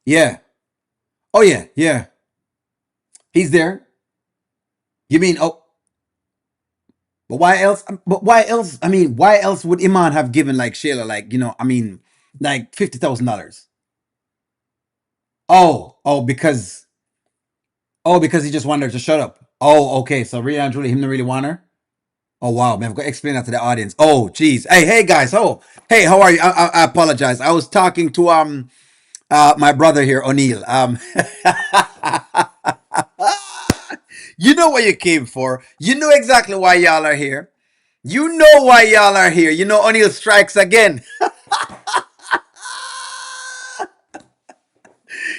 Yeah. Oh yeah, yeah. He's there. You mean but why else? But why else? I mean, why else would Iman have given like Shayla, like I mean, like $50,000? Because he just wanted her to shut up. Oh, okay. So really and truly, him don't really want her. Oh wow, man, I've got to explain that to the audience. Oh, geez. Hey, guys. Oh, hey, how are you? I apologize. I was talking to my brother here, O'Neill. You know what you came for. You know exactly why y'all are here. You know why y'all are here. You know O'Neill strikes again.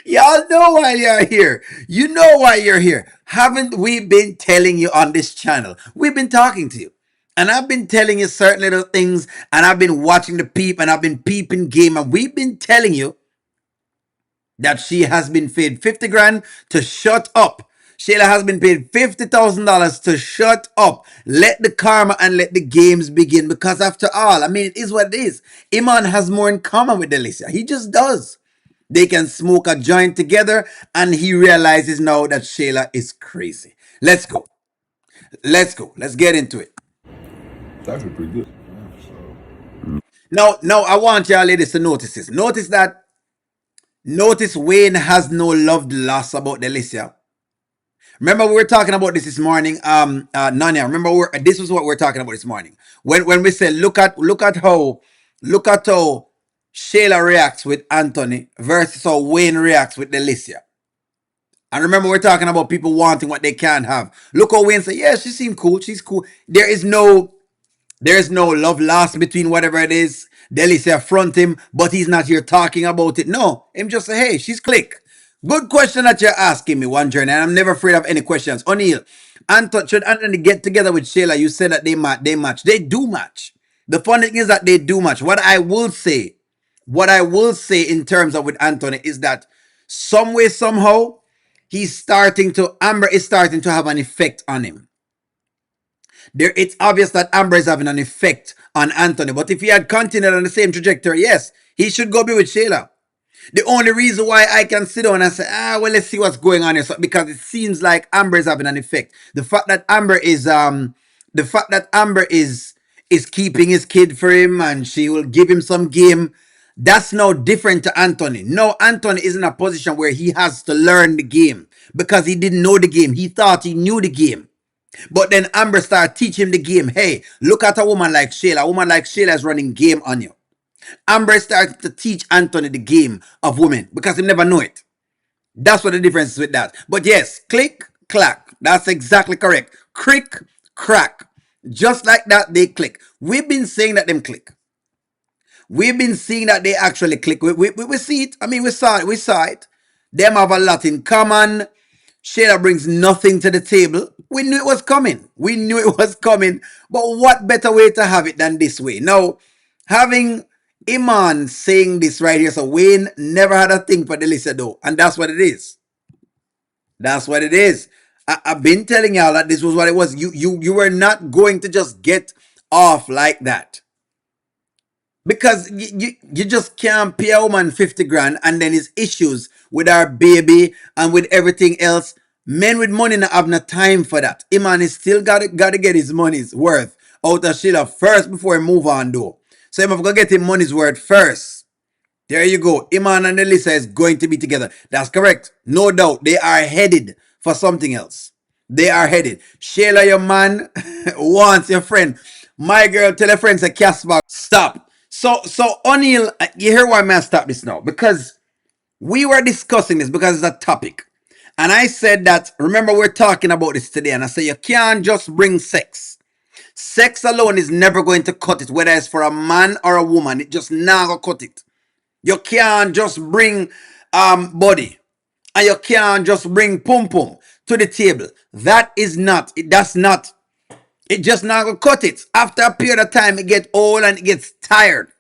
Y'all know why you're here. You know why you're here. Haven't we been telling you on this channel? We've been talking to you. And I've been telling you certain little things, and I've been watching the peep, and I've been peeping game, and we've been telling you that she has been paid 50 grand to shut up. Shayla has been paid $50,000 to shut up. Let the karma and let the games begin. Because after all, I mean, it is what it is. Iman has more in common with Delicia. He just does. They can smoke a joint together, and he realizes now that Shayla is crazy. Let's go. Let's go. Let's get into it. It's actually pretty good. Now, I want y'all ladies to notice this. Notice Wayne has no loved loss about Delicia. Remember we were talking about this morning, Nanya. Remember this was what we are talking about this morning. When we said look at how Shayla reacts with Anthony versus how Wayne reacts with Delicia. And remember, we're talking about people wanting what they can't have. Look how Wayne said, yeah, she seemed cool. She's cool. There is no love lost between whatever it is. Delicia front him, but he's not here talking about it. No, him just say, hey, she's click. Good question that you're asking me, one journey, and I'm never afraid of any questions. O'Neill, should Anthony get together with Shayla? You said that they match. They do match. The funny thing is that they do match. What I will say in terms of with Anthony is that some way, somehow, Amber is starting to have an effect on him. It's obvious that Amber is having an effect on Anthony. But if he had continued on the same trajectory, yes, he should go be with Shayla. The only reason why I can sit down and say, well, let's see what's going on here, so, because it seems like Amber is having an effect. The fact that Amber is keeping his kid for him, and she will give him some game. That's now different to Anthony. No, Anthony is in a position where he has to learn the game because he didn't know the game. He thought he knew the game. But then Amber started teaching him the game. Hey, look at a woman like Shayla. A woman like Shayla is running game on you. Amber started to teach Anthony the game of women because he never knew it. That's what the difference is with that. But yes, click, clack. That's exactly correct. Crick, crack. Just like that, they click. We've been saying that them click. We've been seeing that they actually click. We see it. I mean, we saw it. We saw it. Them have a lot in common. Shayla brings nothing to the table. We knew it was coming. We knew it was coming. But what better way to have it than this way? Now, having Iman saying this right here, so Wayne never had a thing for Delicia though. And that's what it is. That's what it is. I've been telling y'all that this was what it was. You were not going to just get off like that. Because you just can't pay a woman 50 grand and then his issues with our baby and with everything else. Men with money not have no time for that. Iman is still gotta get his money's worth out of Sheila first before he move on though. So I'm gonna get him money's worth first. There you go. Iman and Elisa is going to be together. That's correct. No doubt. They are headed for something else. They are headed. Shayla, your man, wants your friend. My girl, tell a friend, say, Casper, stop. So O'Neill, you hear why I'm going to stop this now? Because we were discussing this because it's a topic. And I said that, remember, we're talking about this today. And I said, you can't just bring sex. Sex alone is never going to cut it, whether it's for a man or a woman. It just never cut it. You can't just bring body, and you can't just bring pum pum to the table. That's not, it just not gonna cut it. After a period of time, it gets old and it gets tired.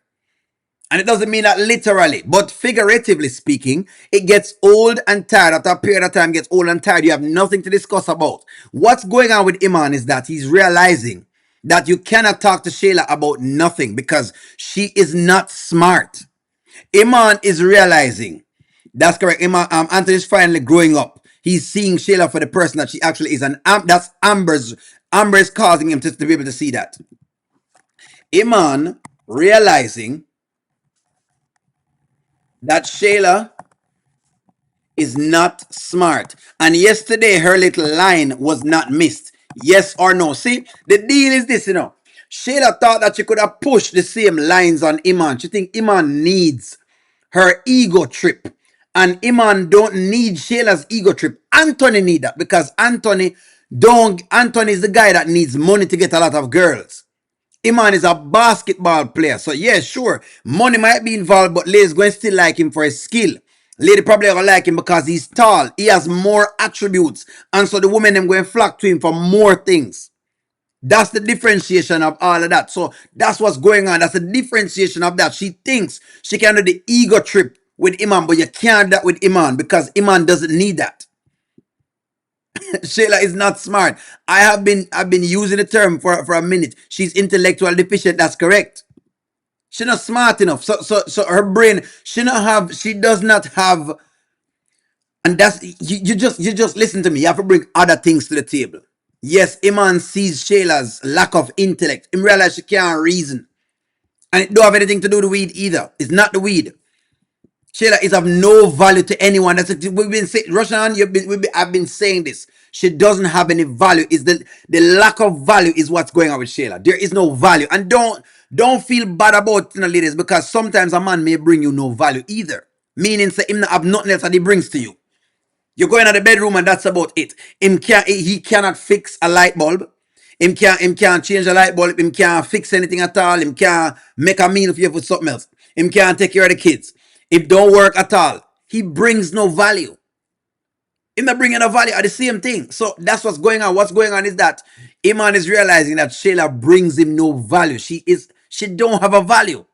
And it doesn't mean that literally, but figuratively speaking, it gets old and tired. After a period of time, it gets old and tired. You have nothing to discuss about. What's going on with Iman is that he's realizing that you cannot talk to Shayla about nothing because she is not smart. Iman is realizing That's correct. Anthony's finally growing up. He's seeing Shayla for the person that she actually is, and that's Amber's. Amber is causing him to be able to see that. Iman realizing that Shayla is not smart, and yesterday her little line was not missed. Yes or no? See, the deal is this, Shayla thought that she could have pushed the same lines on Iman. She think Iman needs her ego trip. And Iman don't need Shayla's ego trip. Anthony need that because Anthony is the guy that needs money to get a lot of girls. Iman is a basketball player. So yeah, sure, money might be involved, but Ladies going to still like him for his skill. Lady probably gonna like him because he's tall. He has more attributes. And so the women them going to flock to him for more things. That's the differentiation of all of that. So that's what's going on. That's the differentiation of that. She thinks she can do the ego trip with Iman, but you can't do that with Iman because Iman doesn't need that. Shayla is not smart. I've been using the term for a minute. She's intellectual deficient. That's correct. She's not smart enough. So her brain, she does not have, and that's you just listen to me. You have to bring other things to the table. Yes, Iman sees Shayla's lack of intellect. He realize she can't reason. And it don't have anything to do with the weed either. It's not the weed. Shayla is of no value to anyone. That's it. We've been saying, Roshan, I've been saying this. She doesn't have any value. Is the lack of value is what's going on with Shayla. There is no value. And don't feel bad about ladies, because sometimes a man may bring you no value either. Meaning say him not have nothing else that he brings to you. You go in the bedroom and that's about it. He cannot fix a light bulb. Him can't change a light bulb. Him can't fix anything at all. Him can't make a meal for you for something else. Him can't take care of the kids. It don't work at all. He brings no value. Him not bringing no value are the same thing. So that's what's going on. What's going on is that Iman is realizing that Shayla brings him no value. She don't have a value.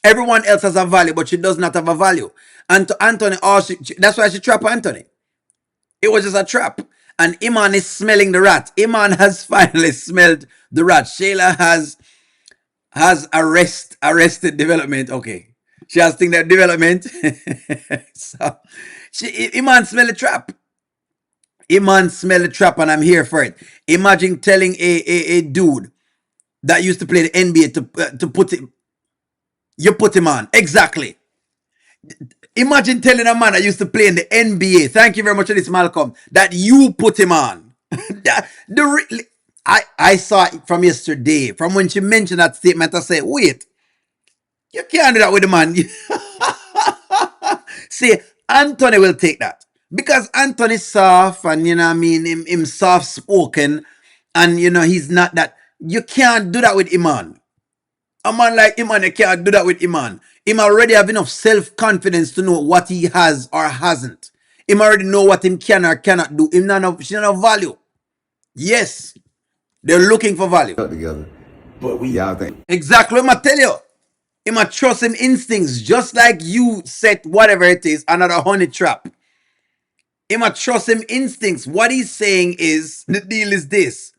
Everyone else has a value, but she does not have a value. And to Anthony, that's why she trapped Anthony. It was just a trap. And Iman is smelling the rat. Iman has finally smelled the rat. Shayla has arrested development. Okay. She has think that development. So Iman smell the trap. Iman smell the trap, and I'm here for it. Imagine telling a dude that used to play the NBA to put him. You put him on. Exactly. Imagine telling a man that used to play in the NBA, thank you very much for this, Malcolm, that you put him on. I saw it from yesterday. From when she mentioned that statement, I said, wait, you can't do that with the man. See, Anthony will take that. Because Anthony's soft and, you know what I mean, him soft spoken. And, he's not that. You can't do that with Iman. A man like Iman, you can't do that with Iman. Him already have enough self-confidence to know what he has or hasn't. Him already know what him can or cannot do. She not have value. Yes, they're looking for value. Together. But y'all think. Exactly what I tell you. He might trust him instincts, just like you set whatever it is, another honey trap. He might trust him instincts. What he's saying is, the deal is this.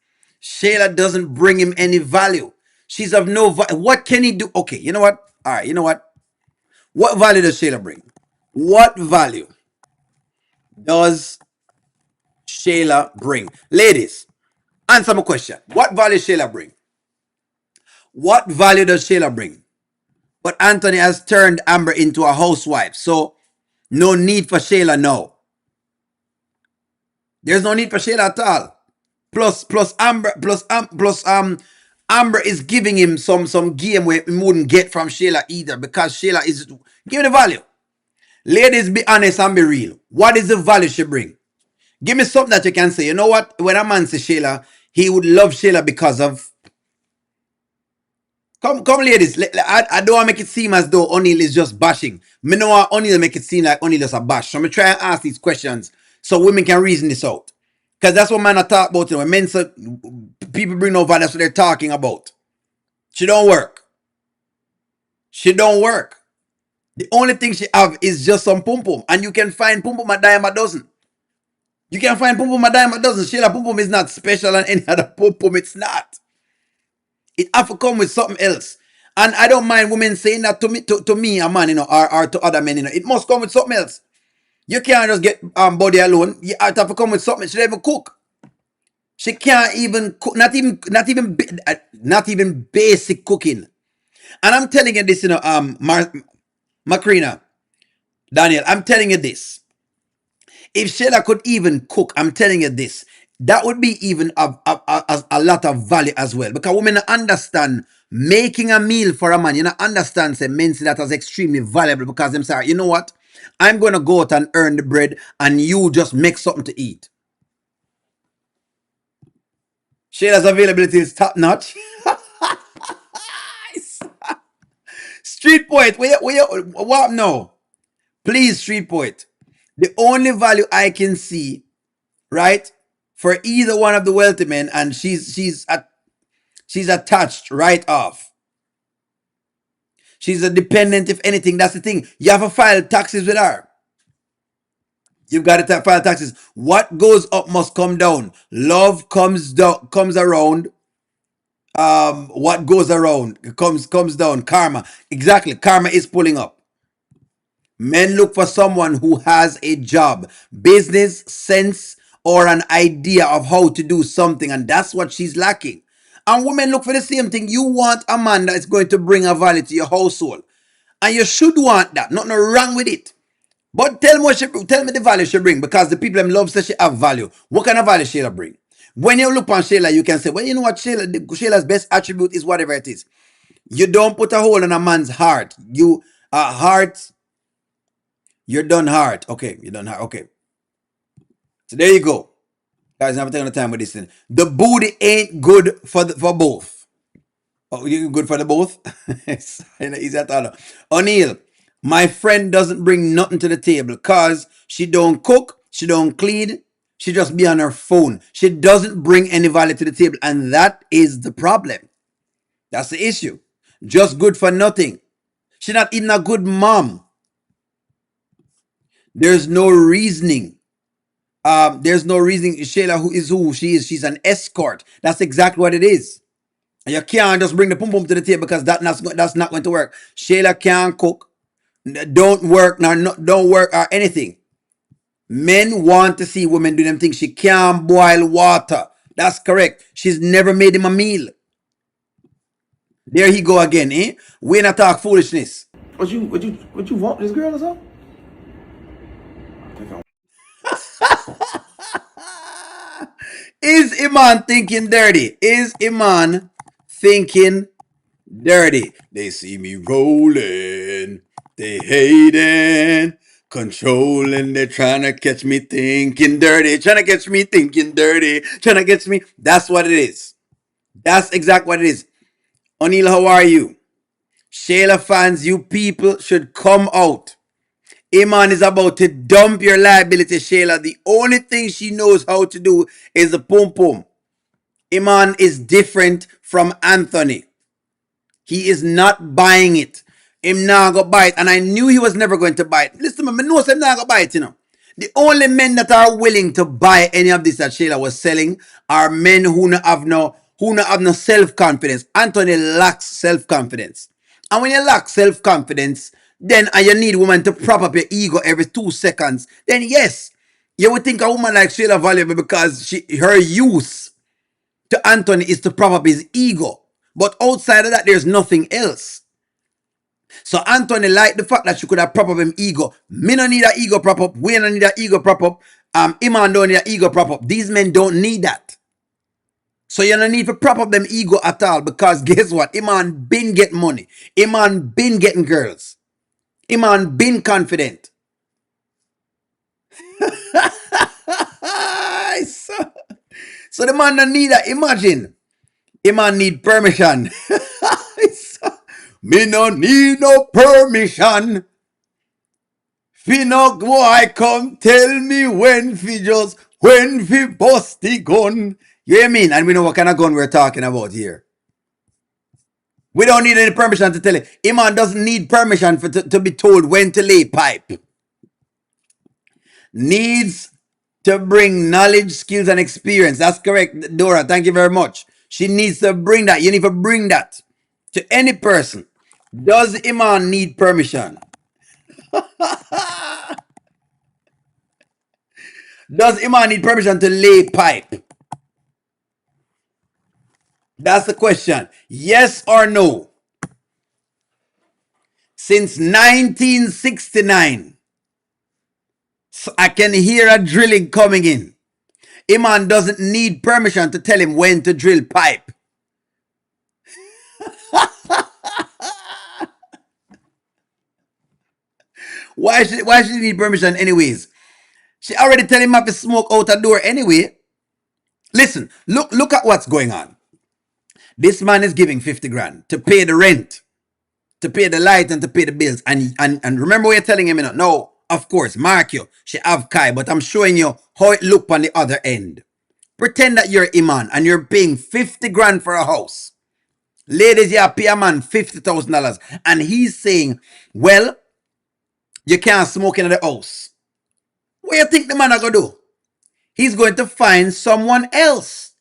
Shayla doesn't bring him any value. She's of no value. What can he do? Okay, you know what? All right, you know what? What value does Shayla bring? What value does Shayla bring? Ladies, answer my question. What value does Shayla bring? What value does Shayla bring? But Anthony has turned Amber into a housewife, so no need for Shayla now. There's no need for Shayla at all. Plus Amber is giving him some game where he wouldn't get from Shayla either, because Shayla is giving the value. Ladies, be honest and be real. What is the value she bring? Give me something that you can say. You know what? When a man says Shayla, he would love Shayla because of. Come, ladies. I don't want to make it seem as though O'Neal is just bashing. Me know want O'Neal make it seem like O'Neal is a bash. So I'm going to try and ask these questions so women can reason this out. Because that's what men are talking about. When men say people bring no value, that's what they're talking about. She don't work. She don't work. The only thing she have is just some pum pum. And you can find pum pum a dime a dozen. You can find pum pum a dime a dozen. Shayla pum pum is not special than any other pum pum. It's not. It have to come with something else. And I don't mind women saying that to me, a man, or to other men, It must come with something else. You can't just get body alone. You have to come with something. She don't even cook. She can't even cook. Not even basic cooking. And I'm telling you this, Macrina, Daniel. I'm telling you this. If Shayla could even cook, I'm telling you this, that would be even a lot of value as well. Because women understand making a meal for a man, you know, understand, say, men see that as extremely valuable because them say, you know what? I'm going to go out and earn the bread and you just make something to eat. Shayla's availability is top notch. Street poet, what no? Please, street poet. The only value I can see, right, for either one of the wealthy men, and she's attached right off. She's a dependent, if anything. That's the thing. You have to file taxes with her. You've got to file taxes. What goes up must come down. Love comes around. What goes around comes down. Karma. Exactly. Karma is pulling up. Men look for someone who has a job, business sense, or an idea of how to do something, and that's what she's lacking. And women look for the same thing. You want a man that is going to bring a value to your household. And you should want that. Nothing wrong with it. But tell me the value she bring, because the people them love say she have value. What kind of value Shayla bring? When you look on Shayla, you can say, well, you know what, Shayla's best attribute is whatever it is. You don't put a hole in a man's heart. You're done heart. Okay, you're done heart. Okay. So there you go. Guys, never taking the time with this thing. The booty ain't good for both. Oh, you good for the both? It's easy at all. O'Neill, my friend doesn't bring nothing to the table because she don't cook, she don't clean, she just be on her phone. She doesn't bring any value to the table, and that is the problem. That's the issue. Just good for nothing. She's not even a good mom. There's no reasoning. There's no reasoning. Shayla, who she is. She's an escort. That's exactly what it is. You can't just bring the pum pum to the table because that's not going to work. Shayla can't cook, don't work, don't work or anything. Men want to see women do them things. She can't boil water. That's correct. She's never made him a meal. There he go again, eh? We not talk foolishness. What you want this girl or something? Is Iman thinking dirty? Is Iman thinking dirty? They see me rolling, they hating, controlling, they're trying to catch me thinking dirty, trying to catch me thinking dirty, trying to catch me. That's what it is. That's exactly what it is. O'Neill, how are you? Shayla fans, you people should come out. Iman is about to dump your liability, Shayla. The only thing she knows how to do is the pum pum. Iman is different from Anthony. He is not buying it. Him now go buy it. And I knew he was never going to buy it. Listen to me, I know him now go buy it, you know. The only men that are willing to buy any of this that Shayla was selling are men who not have no self-confidence. Anthony lacks self-confidence. And when you lack self-confidence, then and you need women to prop up your ego every 2 seconds, then yes, you would think a woman like Shayla valuable because her use to Anthony is to prop up his ego. But outside of that, there's nothing else. So Anthony liked the fact that she could have prop up him ego. Me no need an ego prop up. We don't need an ego prop up. Iman don't need an ego prop up. These men don't need that. So you don't need to prop up them ego at all, because guess what? Iman been getting money. Iman been getting girls. Iman been confident. So the man don't need that. Imagine. Iman need permission. Me no need no permission. Fi no boy come tell me when fi bust the gun. You hear me? And we know what kind of gun we're talking about here. We don't need any permission to tell it. Iman doesn't need permission to be told when to lay pipe. Needs to bring knowledge, skills, and experience. That's correct, Dora. Thank you very much. She needs to bring that. You need to bring that to any person. Does Iman need permission? Does Iman need permission to lay pipe? That's the question. Yes or no? Since 1969, so I can hear a drilling coming in. Iman doesn't need permission to tell him when to drill pipe. Why should he need permission anyways? She already tell him not to smoke out a door anyway. Listen, look at what's going on. This man is giving 50 grand to pay the rent, to pay the light, and to pay the bills. And remember what you're telling him, you know, no, of course, mark you, she have Kai, but I'm showing you how it look on the other end. Pretend that you're Iman and you're paying 50 grand for a house. Ladies, you pay a man $50,000 and he's saying, well, you can't smoke in the house. What do you think the man are going to do? He's going to find someone else.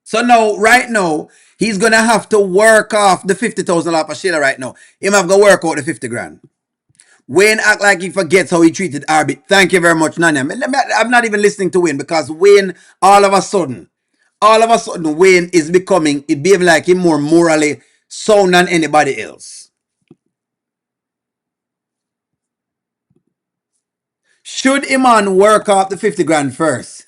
So now, right now, he's going to have to work off the $50,000 for Shayla right now. Him have to work out the 50 grand. Wayne act like he forgets how he treated Arbit. Thank you very much, Nanya. I'm not even listening to Wayne because Wayne, all of a sudden, Wayne is becoming, it behaving like him more morally sound than anybody else. Should Iman work off the 50 grand first?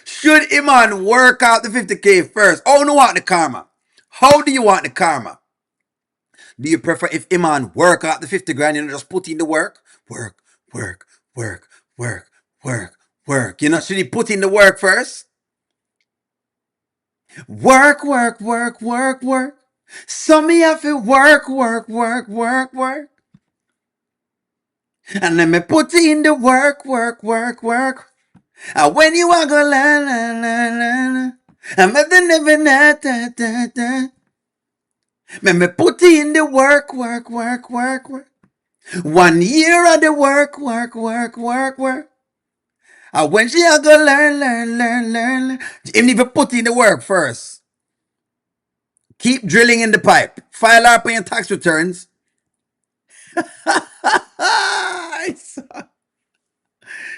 Should Iman work out the 50K first? Oh, no, want the karma. How do you want the karma? Do you prefer if Iman work out the 50 grand, you know, just put in the work? Work, work, work, work, work, work. You know, should he put in the work first? Work, work, work, work, work. So me have to work, work, work, work, work. And then me put in the work, work, work, work. And when you are go la la la la la. I'm at the never na da da da. Me put in the work, work, work, work, work. 1 year of the work, work, work, work, work. And when she a go learn, learn, learn, learn, learn. Him need to put in the work first. Keep drilling in the pipe. File up on your tax returns.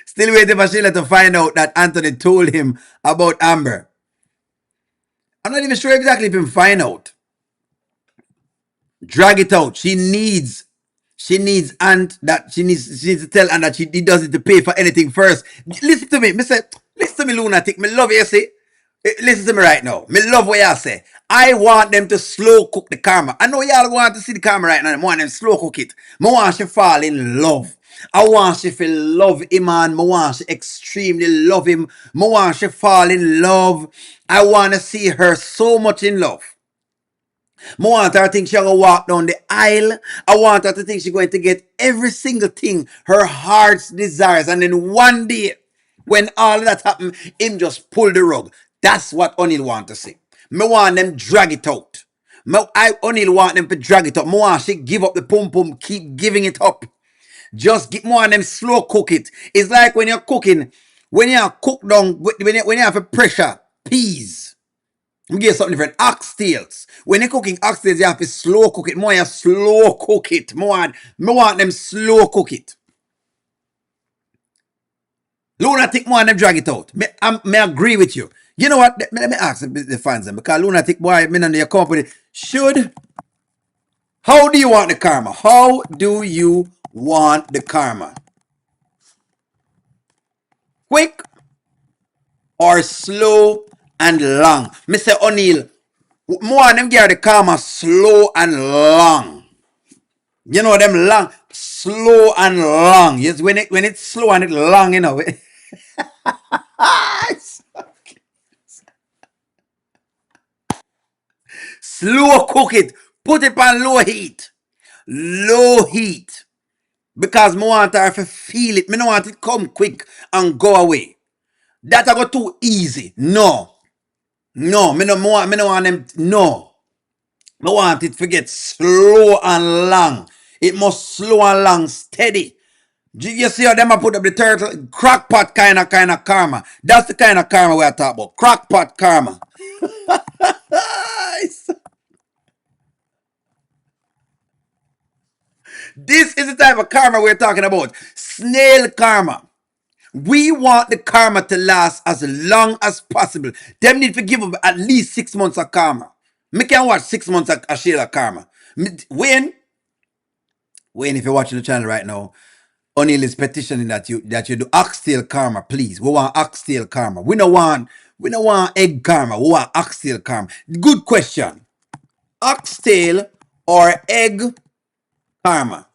Still waiting for Shayla to find out that Anthony told him about Amber. I'm not even sure exactly if him find out. Drag it out. She needs Aunt that she needs to tell Aunt that she doesn't to pay for anything first. Listen to me. Listen to me, lunatic. Me love you, see. Listen to me right now. Me love what y'all say. I want them to slow cook the karma. I know y'all want to see the karma right now. I want them slow cook it. I want she fall in love. I want she feel love Iman. I want she extremely love him. I want she fall in love. I want to see her so much in love. I want her to think she's going to walk down the aisle. I want her to think she's going to get every single thing her heart's desires. And then one day, when all of that happens, him just pull the rug. That's what O'Neal want to see. Me want them drag it out. O'Neal want them to drag it up. Me want she give up the pum pum, keep giving it up. Just get more of them slow cook it. It's like when you're cooking, when you cook down, when you have a pressure, peas. We get something different. Oxtails. When you're cooking oxtails, you have to slow cook it. More you slow cook it. Me want them slow cook it. Lunatic more them drag it out. Me agree with you. You know what? Let me ask the fans them because lunatic boy, me and your company should. How do you want the karma? How do you want the karma? Quick or slow and long? Mr. O'Neal, more of them get the karma slow and long. You know them long, slow and long. Yes, when it's slow and it's long, you know. Slow cook it. Put it on low heat. Low heat. Because I want her to feel it. I don't want it to come quick and go away. That I go too easy. No. No. I don't want them. No. I want it to get slow and long. It must slow and long, steady. You see how them I put up the turtle? Crackpot kind of karma. That's the kind of karma we're talking about. Crackpot karma. This is the type of karma we're talking about. Snail karma. We want the karma to last as long as possible. Them need to give up at least 6 months of karma. Me can watch 6 months of Shayla karma. Wayne, if you're watching the channel right now, O'Neill is petitioning that you do oxtail karma, please. We want oxtail karma. We don't want egg karma. We want oxtail karma. Good question. Oxtail or egg karma?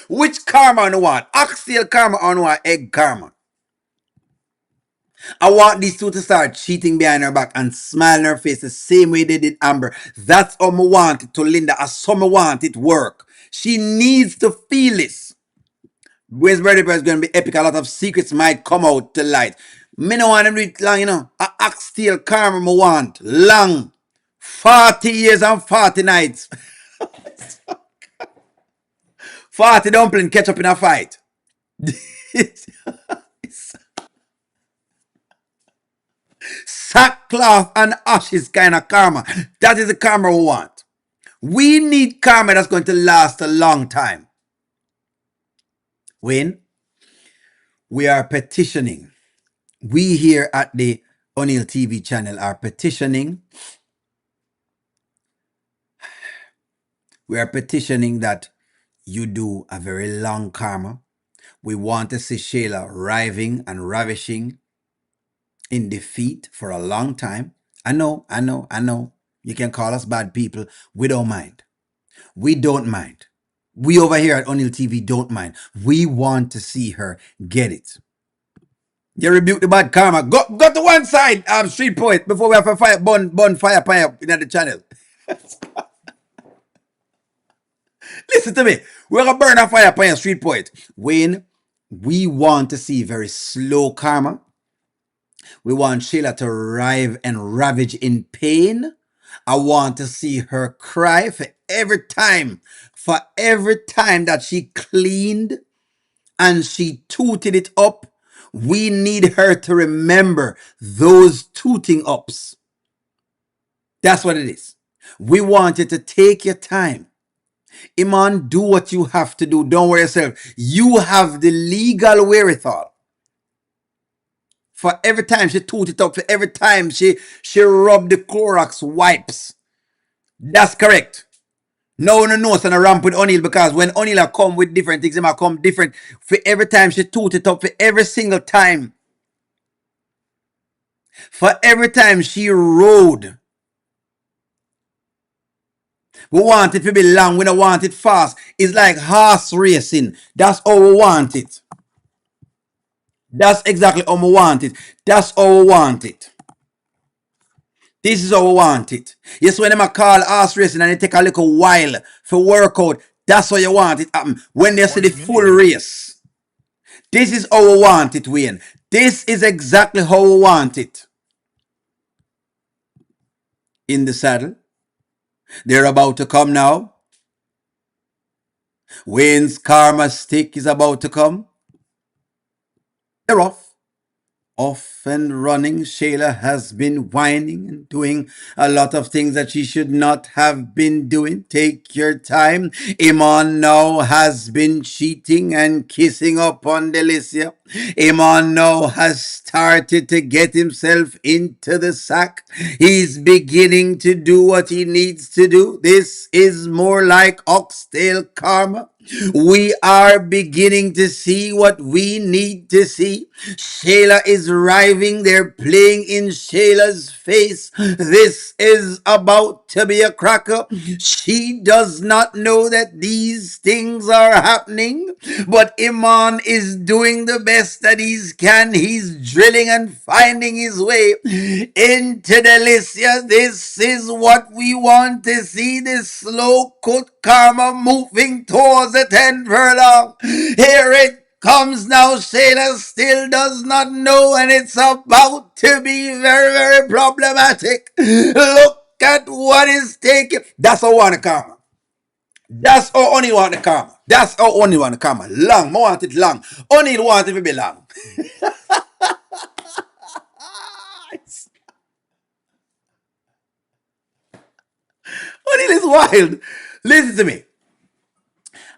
Which karma on want? Oxtail karma on want egg karma? I want these two to start cheating behind her back and smiling her face the same way they did Amber. That's how I want it to Linda. As some want it work. She needs to feel this. Wayne's birthday party is going to be epic. A lot of secrets might come out to light. Me no want them to do it long, A oxtail karma me want. Long. 40 years and 40 nights. 40 dumpling catch up in a fight. Sackcloth and ashes kind of karma. That is the karma we want. We need karma that's going to last a long time. Wayne, we are petitioning. We here at the O'Neill TV channel are petitioning. We are petitioning that you do a very long karma. We want to see Shayla riving and ravishing in defeat for a long time. I know. You can call us bad people. We don't mind. We don't mind. We over here at O'Neill TV don't mind. We want to see her get it. You rebuke the bad karma. Go to one side, street poet, before we have a fire burn fire in the channel. Listen to me. We're gonna burn a fire upon street poet. Wayne, we want to see very slow karma. We want Shayla to writhe and ravage in pain. I want to see her cry for every time that she cleaned and she tooted it up. We need her to remember those tooting ups. That's what it is. We want you to take your time. Iman, do what you have to do. Don't worry yourself. You have the legal wherewithal. For every time she toot it up, for every time she rubbed the Clorox wipes. That's correct. No one knows on a ramp with O'Neill because when O'Neill come with different things, he might come different. For every time she toot it up, for every single time. For every time she rode. We want it to be long. We don't want it fast. It's like horse racing. That's how we want it. That's exactly how we want it. That's how we want it. This is how we want it. Yes, when they call horse racing and it take a little while for workout, that's how you want it happen. When they see the full race. This is how we want it, Wayne. This is exactly how we want it. In the saddle. They're about to come now. Wayne's karma stick is about to come. They're off. Off and running. Shayla has been whining and doing a lot of things that she should not have been doing. Take your time. Iman now has been cheating and kissing up on Delicia. Iman now has started to get himself into the sack. He's beginning to do what he needs to do. This is more like oxtail karma. We are beginning to see what we need to see. Shayla is arriving. They're playing in Shayla's face. This is about to be a cracker. She does not know that these things are happening, but Iman is doing the best that he can. He's drilling and finding his way into Delicia. This is what we want to see. This slow cut karma moving towards the 10 furlong. Here it comes now. Shayla still does not know, and it's about to be very, very problematic. Look at what is taking. That's how I want to karma. That's how only want the karma. That's how only want the karma. Long. I want it long. Only want it to be long. Only wild. Listen to me.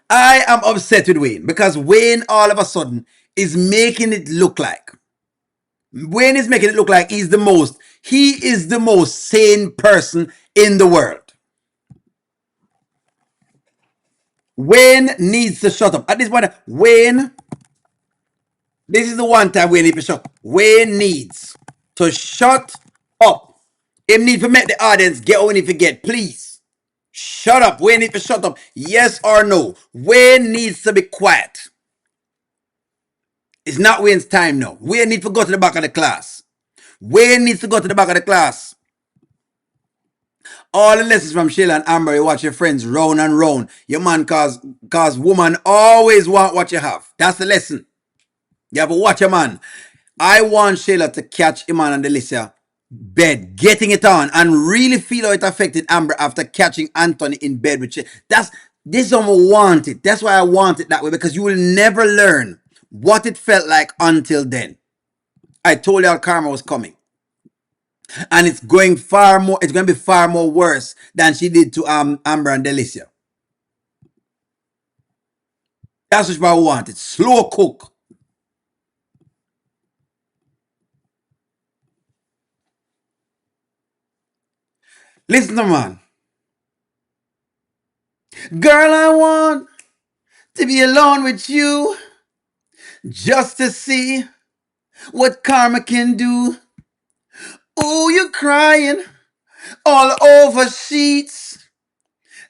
I am upset with Wayne because Wayne all of a sudden is making it look like he is the most sane person in the world. Wayne needs to shut up. At this point, Wayne, this is the one time Wayne needs to shut up. Wayne needs to shut up. Him need to make the audience get what he forget. Please. Shut up. Wayne needs to shut up. Yes or no? Wayne needs to be quiet. It's not Wayne's time now. Wayne needs to go to the back of the class. Wayne needs to go to the back of the class. All the lessons from Shayla and Amber, you watch your friends round and round. Your man cause woman always want what you have. That's the lesson. You have to watch your man. I want Shayla to catch Iman and Delicia bed, getting it on, and really feel how it affected Amber after catching Anthony in bed with Shayla. This is what I want it. That's why I want it that way, because you will never learn what it felt like until then. I told you karma was coming. And it's going to be far more worse than she did to Amber and Delicia. That's what I wanted. Slow cook. Listen to man. Girl, I want to be alone with you just to see what karma can do. Ooh, you're crying all over sheets.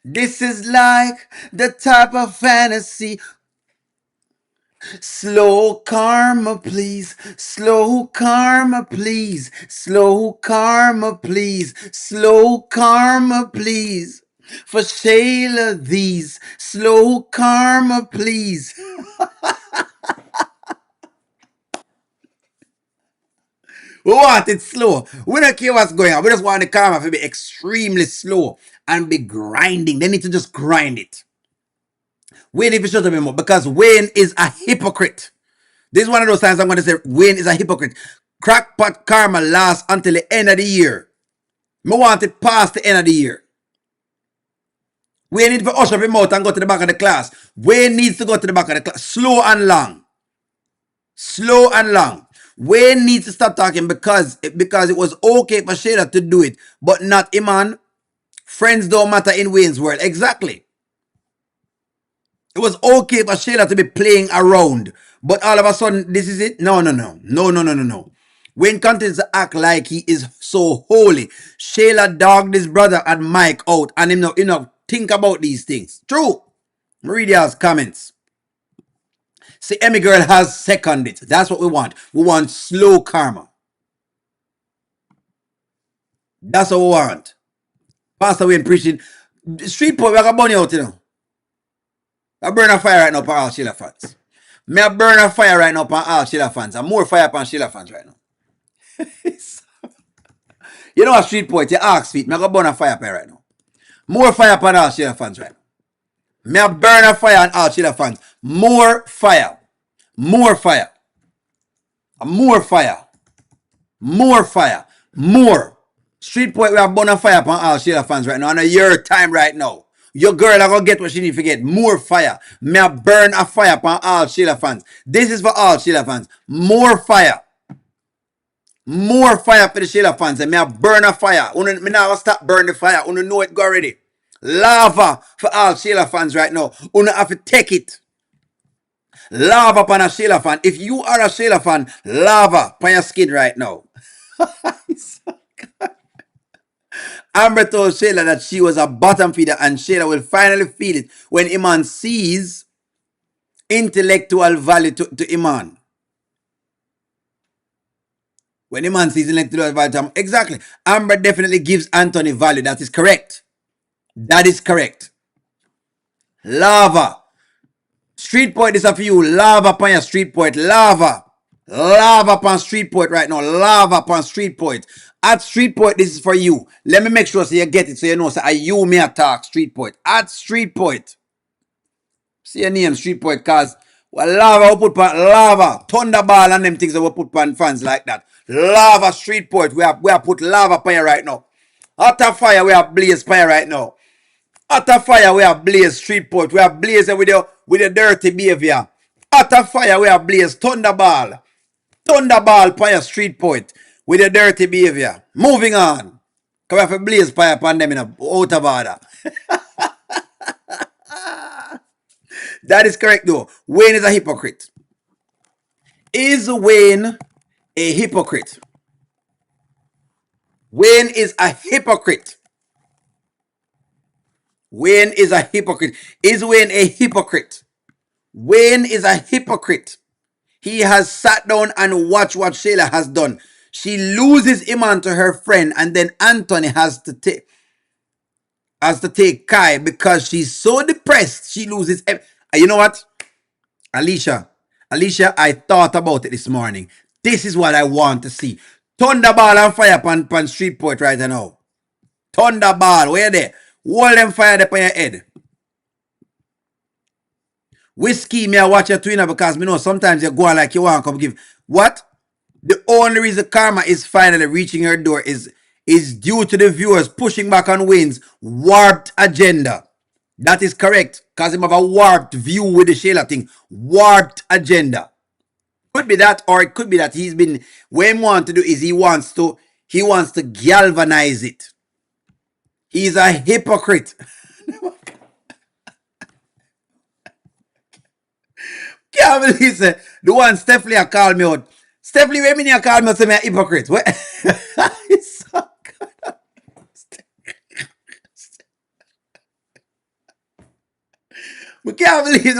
This is like the type of fantasy. Slow karma, please. Slow karma, please. Slow karma, please. Slow karma, please. For Shayla, these. Slow karma, please. We want it slow. We don't care what's going on. We just want the karma to be extremely slow and be grinding. They need to just grind it. Wayne, if you shut up anymore, because Wayne is a hypocrite. This is one of those times I'm going to say Wayne is a hypocrite. Crackpot karma lasts until the end of the year. I want it past the end of the year. Wayne needs to hush up his mouth and go to the back of the class. Wayne needs to go to the back of the class. Slow and long. Slow and long. Wayne needs to stop talking because it was okay for Shayla to do it, but not Iman. Friends don't matter in Wayne's world. Exactly. It was okay for Shayla to be playing around, but all of a sudden, this is it? No. Wayne continues to act like he is so holy. Shayla dogged his brother and Mike out, and him not think about these things. True. Read y'all's comments. See, Emmy Girl has seconded it. That's what we want. We want slow karma. That's what we want. Pastor Wayne preaching. Street poet, we are going to burn you out, you know. I burn a fire right now for all Shayla fans. Me a burn a fire right now for all Shayla fans. And more fire for Shayla fans right now. You know what, street poet, you ask feet. Me a go burn a fire for right now. More fire for all Shayla fans right now. Me a burn a fire on all Shayla fans. More fire. More fire. More fire. More fire. More. Street poet, we are burn a fire upon all Shayla fans right now. And your time right now. Your girl are gonna get what she need to get. More fire. Me a burn a fire upon all Shayla fans. This is for all Shayla fans. More fire. More fire for the Shayla fans. And me a burn a fire. Me now stop burn the fire. You know it go already. Lava for all Shayla fans right now. You have to take it. Lava upon a Shayla fan. If you are a Shayla fan, lava upon your skin right now. Amber told Shayla that she was a bottom feeder, and Shayla will finally feel it when Iman sees intellectual value to Iman. When Iman sees intellectual value to Iman. Exactly. Amber definitely gives Anthony value. That is correct. That is correct. Lava. Street poet, this is for you. Lava upon your street poet. Lava. Lava upon street poet right now. Lava upon street poet. At street poet, this is for you. Let me make sure so you get it, so you know. So you may attack street poet. At street poet. See your name, street poet, cause well, lava we put on lava, thunderball and them things that we put on fans like that. Lava street poet. We have put lava fire right now. Hot fire, we have blaze fire right now. Utter fire we have blaze street poet. We have blaze with the dirty behavior. Utter fire we have blaze thunderball. Thunderball fire street poet with the dirty behavior. Moving on. Come have a blaze fire upon them in a out of order. That is correct though. Wayne is a hypocrite. Is Wayne a hypocrite? Wayne is a hypocrite. Wayne is a hypocrite. Is Wayne a hypocrite? Wayne is a hypocrite. He has sat down and watched what Shayla has done. She loses Iman to her friend, and then Anthony has to take Kai because she's so depressed. She loses. You know what, Alicia? Alicia, I thought about it this morning. This is what I want to see. Thunderball and fire pan street poet right now. Thunderball, where there? Hold them fire up on your head. Whiskey, me I watch your twinner because me know sometimes you go on like you want to come give. What? The only reason karma is finally reaching her door is due to the viewers pushing back on Wayne's warped agenda. That is correct. Because him have a warped view with the Shayla thing. Warped agenda. Could be that, or it could be that he's been what he want to do is he wants to galvanize it. He's a hypocrite. Can't believe it. The one Stephanie called me out. Stephanie, when you call me out, say me a hypocrite. What? It's so good. We can't believe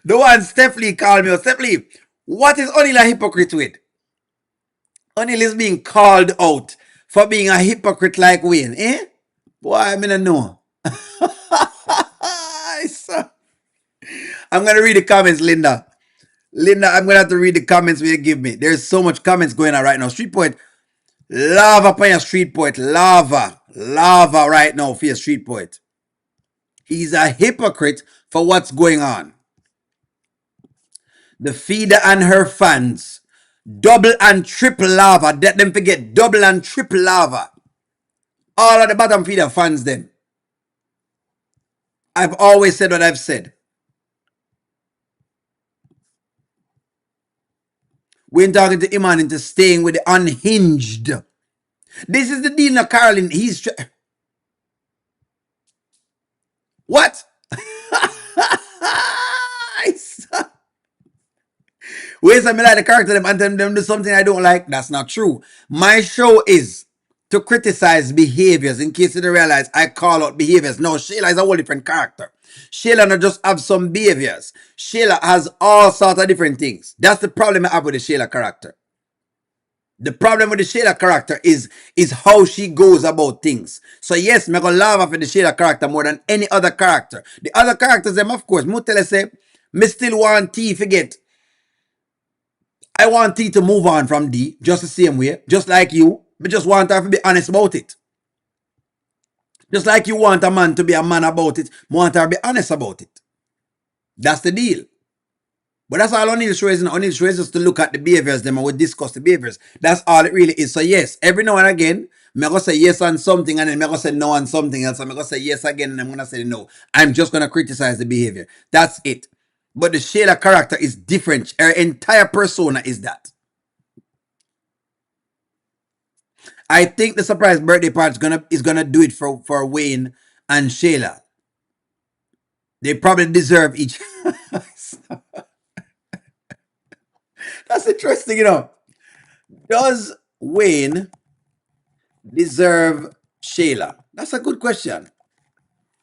the one Stephanie called me out. Stephanie, what is O'Neal a hypocrite with? O'Neal is being called out for being a hypocrite like Wayne, eh? Boy, I mean, I know. I'm going to read the comments, Linda. Linda, I'm going to have to read the comments you give me. There's so much comments going on right now. Street Poet, lava upon your Street Poet. Lava right now for your Street Poet. He's a hypocrite for what's going on. The feeder and her fans. Double and triple lava. Let them forget double and triple lava. All of the bottom feeder fans them. I've always said what I've said. We're talking to Iman into staying with the unhinged. This is the deal now, Carolyn. He's what? Where's some like the character them and them do something I don't like? That's not true. My show is to criticize behaviors. In case you don't realize, I call out behaviors. No, Shayla is a whole different character. Shayla not just have some behaviors. Shayla has all sorts of different things. That's the problem I have with the Shayla character. The problem with the Shayla character is how she goes about things. So yes, I'm going to laugh at the Shayla character more than any other character. The other characters, them of course, me tell you say, me still want T forget. I want T to move on from D, just the same way, just like you. But just want her to be honest about it. Just like you want a man to be a man about it, want her to be honest about it. That's the deal. But that's all O'Neal show is. O'Neal show is just to look at the behaviors, them and we discuss the behaviors. That's all it really is. So yes, every now and again, I'm going to say yes on something and then I'm going to say no on something else. I'm going to say yes again and I'm going to say no. I'm just going to criticize the behavior. That's it. But the Shayla character is different. Her entire persona is that. I think the surprise birthday party is gonna do it for Wayne and Shayla. They probably deserve each. That's interesting, you know. Does Wayne deserve Shayla? That's a good question.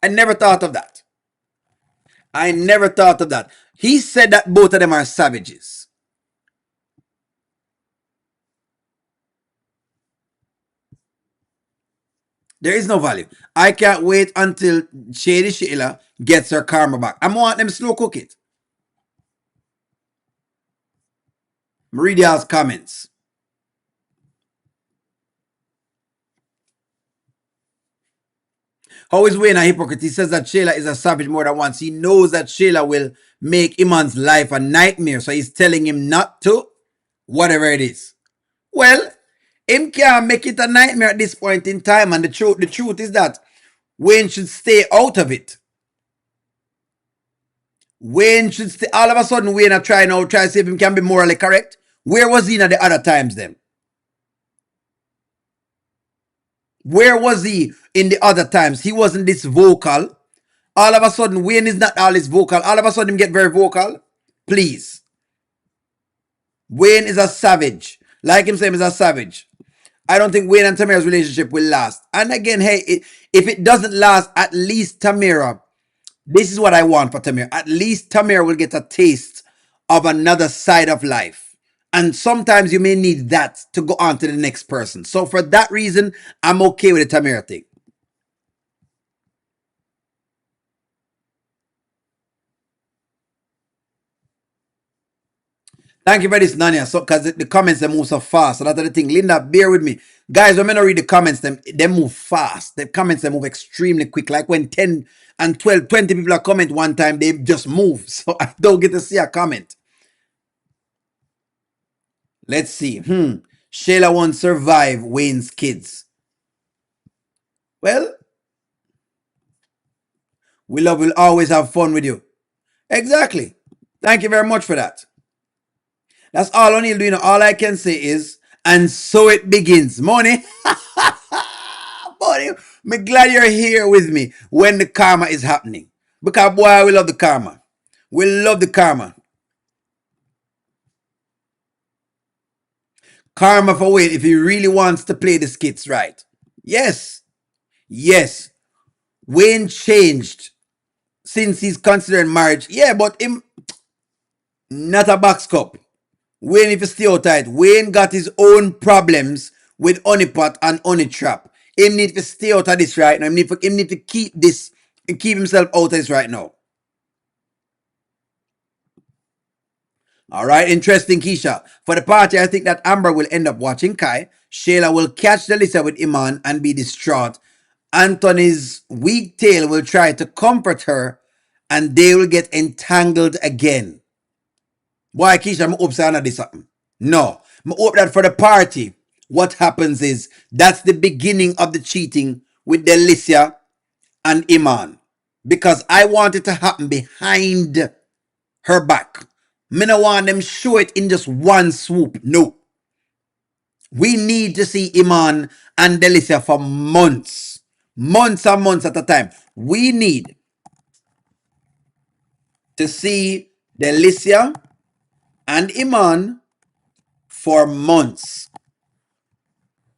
I never thought of that. I never thought of that. He said that both of them are savages. There is no value. I can't wait until Shady Shayla gets her karma back. I want them slow cook it. Read y'all's comments. How is Wayne a hypocrite? He says that Shayla is a savage more than once. He knows that Shayla will make Iman's life a nightmare. So he's telling him not to, whatever it is. Well, him can't make it a nightmare at this point in time. And the truth is that Wayne should stay out of it. Wayne should stay. All of a sudden, Wayne are trying now, try to see if he can be morally correct. Where was he at the other times then? Where was he in the other times? He wasn't this vocal. All of a sudden, Wayne is not all this vocal. All of a sudden, him get very vocal. Please. Wayne is a savage. Like him saying, he's a savage. I don't think Wayne and Tamira's relationship will last. And again, hey, if it doesn't last, at least Tamira, this is what I want for Tamira. At least Tamira will get a taste of another side of life. And sometimes you may need that to go on to the next person. So for that reason, I'm okay with the Tamira thing. Thank you for this, Nanya. So, because the comments they move so fast. So that's the thing. Linda, bear with me. Guys, when I read the comments, they move fast. The comments they move extremely quick. Like when 10 and 12, 20 people are comment one time, they just move. So I don't get to see a comment. Let's see. Shayla won't survive Wayne's kids. Well, we'll always have fun with you. Exactly. Thank you very much for that. That's all I need to do. All I can say is, and so it begins. Money. Buddy, I'm glad you're here with me when the karma is happening. Because boy, we love the karma. We love the karma. Karma for Wayne if he really wants to play the skits right. Yes. Yes. Wayne changed since he's considering marriage. Yeah, but him not a box cup. Wayne if you stay out tight. Wayne got his own problems with honeypot and honey trap. Him need to stay out of this right now. Him need to keep this and keep himself out of this right now. All right, interesting, Keisha. For the party, I think that Amber will end up watching Kai. Shayla will catch Delicia with Iman and be distraught. Anthony's weak tail will try to comfort her and they will get entangled again. Why, Keisha, I'm upset on this something. No, I hope that for the party, what happens is that's the beginning of the cheating with Delicia and Iman. Because I want it to happen behind her back. Me no want them show it in just one swoop. No. We need to see Iman and Delicia for months. Months and months at a time. We need to see Delicia and Iman for months.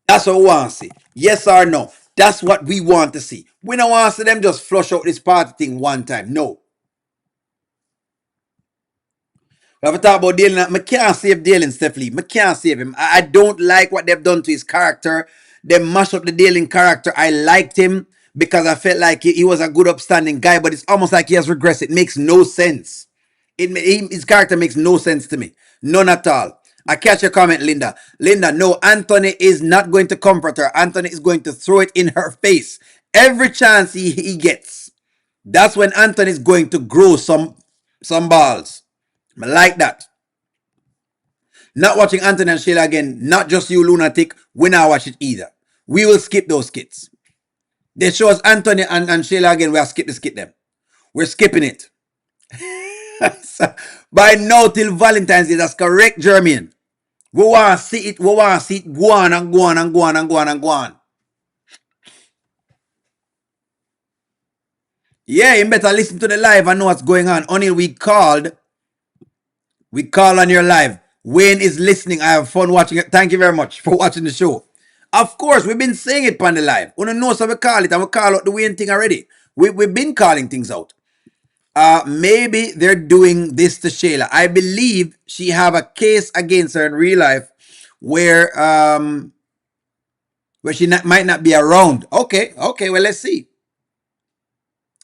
That's what we want to see. Yes or no? That's what we want to see. We don't want to see them just flush out this party thing one time. No. We have to talk about Dalen. I can't save Dalen, Stephanie. I can't save him. I don't like what they've done to his character. They mash up the Dalen character. I liked him because I felt like he was a good upstanding guy, but it's almost like he has regressed. It makes no sense. His character makes no sense to me. None at all. I catch your comment, Linda. Linda, no, Anthony is not going to comfort her. Anthony is going to throw it in her face. Every chance he gets. That's when Anthony is going to grow some balls. I like that. Not watching Anthony and Shayla again. Not just you, lunatic. We not watch it either. We will skip those skits. They show us Anthony and Shayla again. We'll skip the skit them. We're skipping it. So, by now till Valentine's Day. That's correct, Jermaine. We want to see it. We want to see it go on and go on and go on and go on and go on. Yeah, you better listen to the live and know what's going on. Until we call on your live. Wayne is listening. I have fun watching it. Thank you very much for watching the show. Of course, we've been saying it on the live. We don't know, so we call it, and we call out the Wayne thing already. We've been calling things out. Maybe they're doing this to Shayla. I believe she have a case against her in real life where she might not be around. Okay, well, let's see.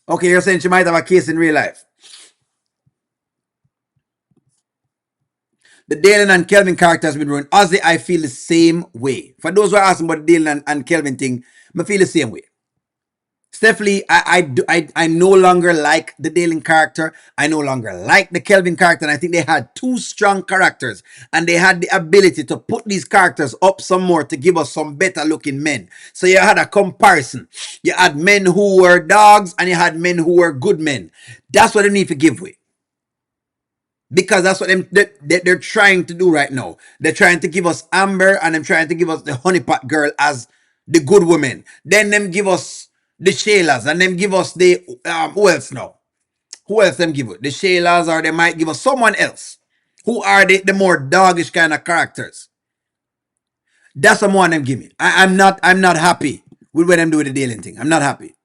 Okay, you're saying she might have a case in real life. The Dalen and Kelvin character has been ruined. Ozzy, I feel the same way. For those who are asking about the Dalen and Kelvin thing, I feel the same way. Stephanie, I no longer like the Dalen character. I no longer like the Kelvin character. And I think they had two strong characters. And they had the ability to put these characters up some more to give us some better looking men. So you had a comparison. You had men who were dogs and you had men who were good men. That's what they need to give way. Because that's what they're trying to do right now. They're trying to give us Amber and they're trying to give us the honeypot girl as the good woman. Then them give us the Shaylas and them give us the who else now? Who else them give it? The Shaylas, or they might give us someone else. Who are the more doggish kind of characters? That's the one them give me. I'm not happy with what them do with the dealing thing. I'm not happy.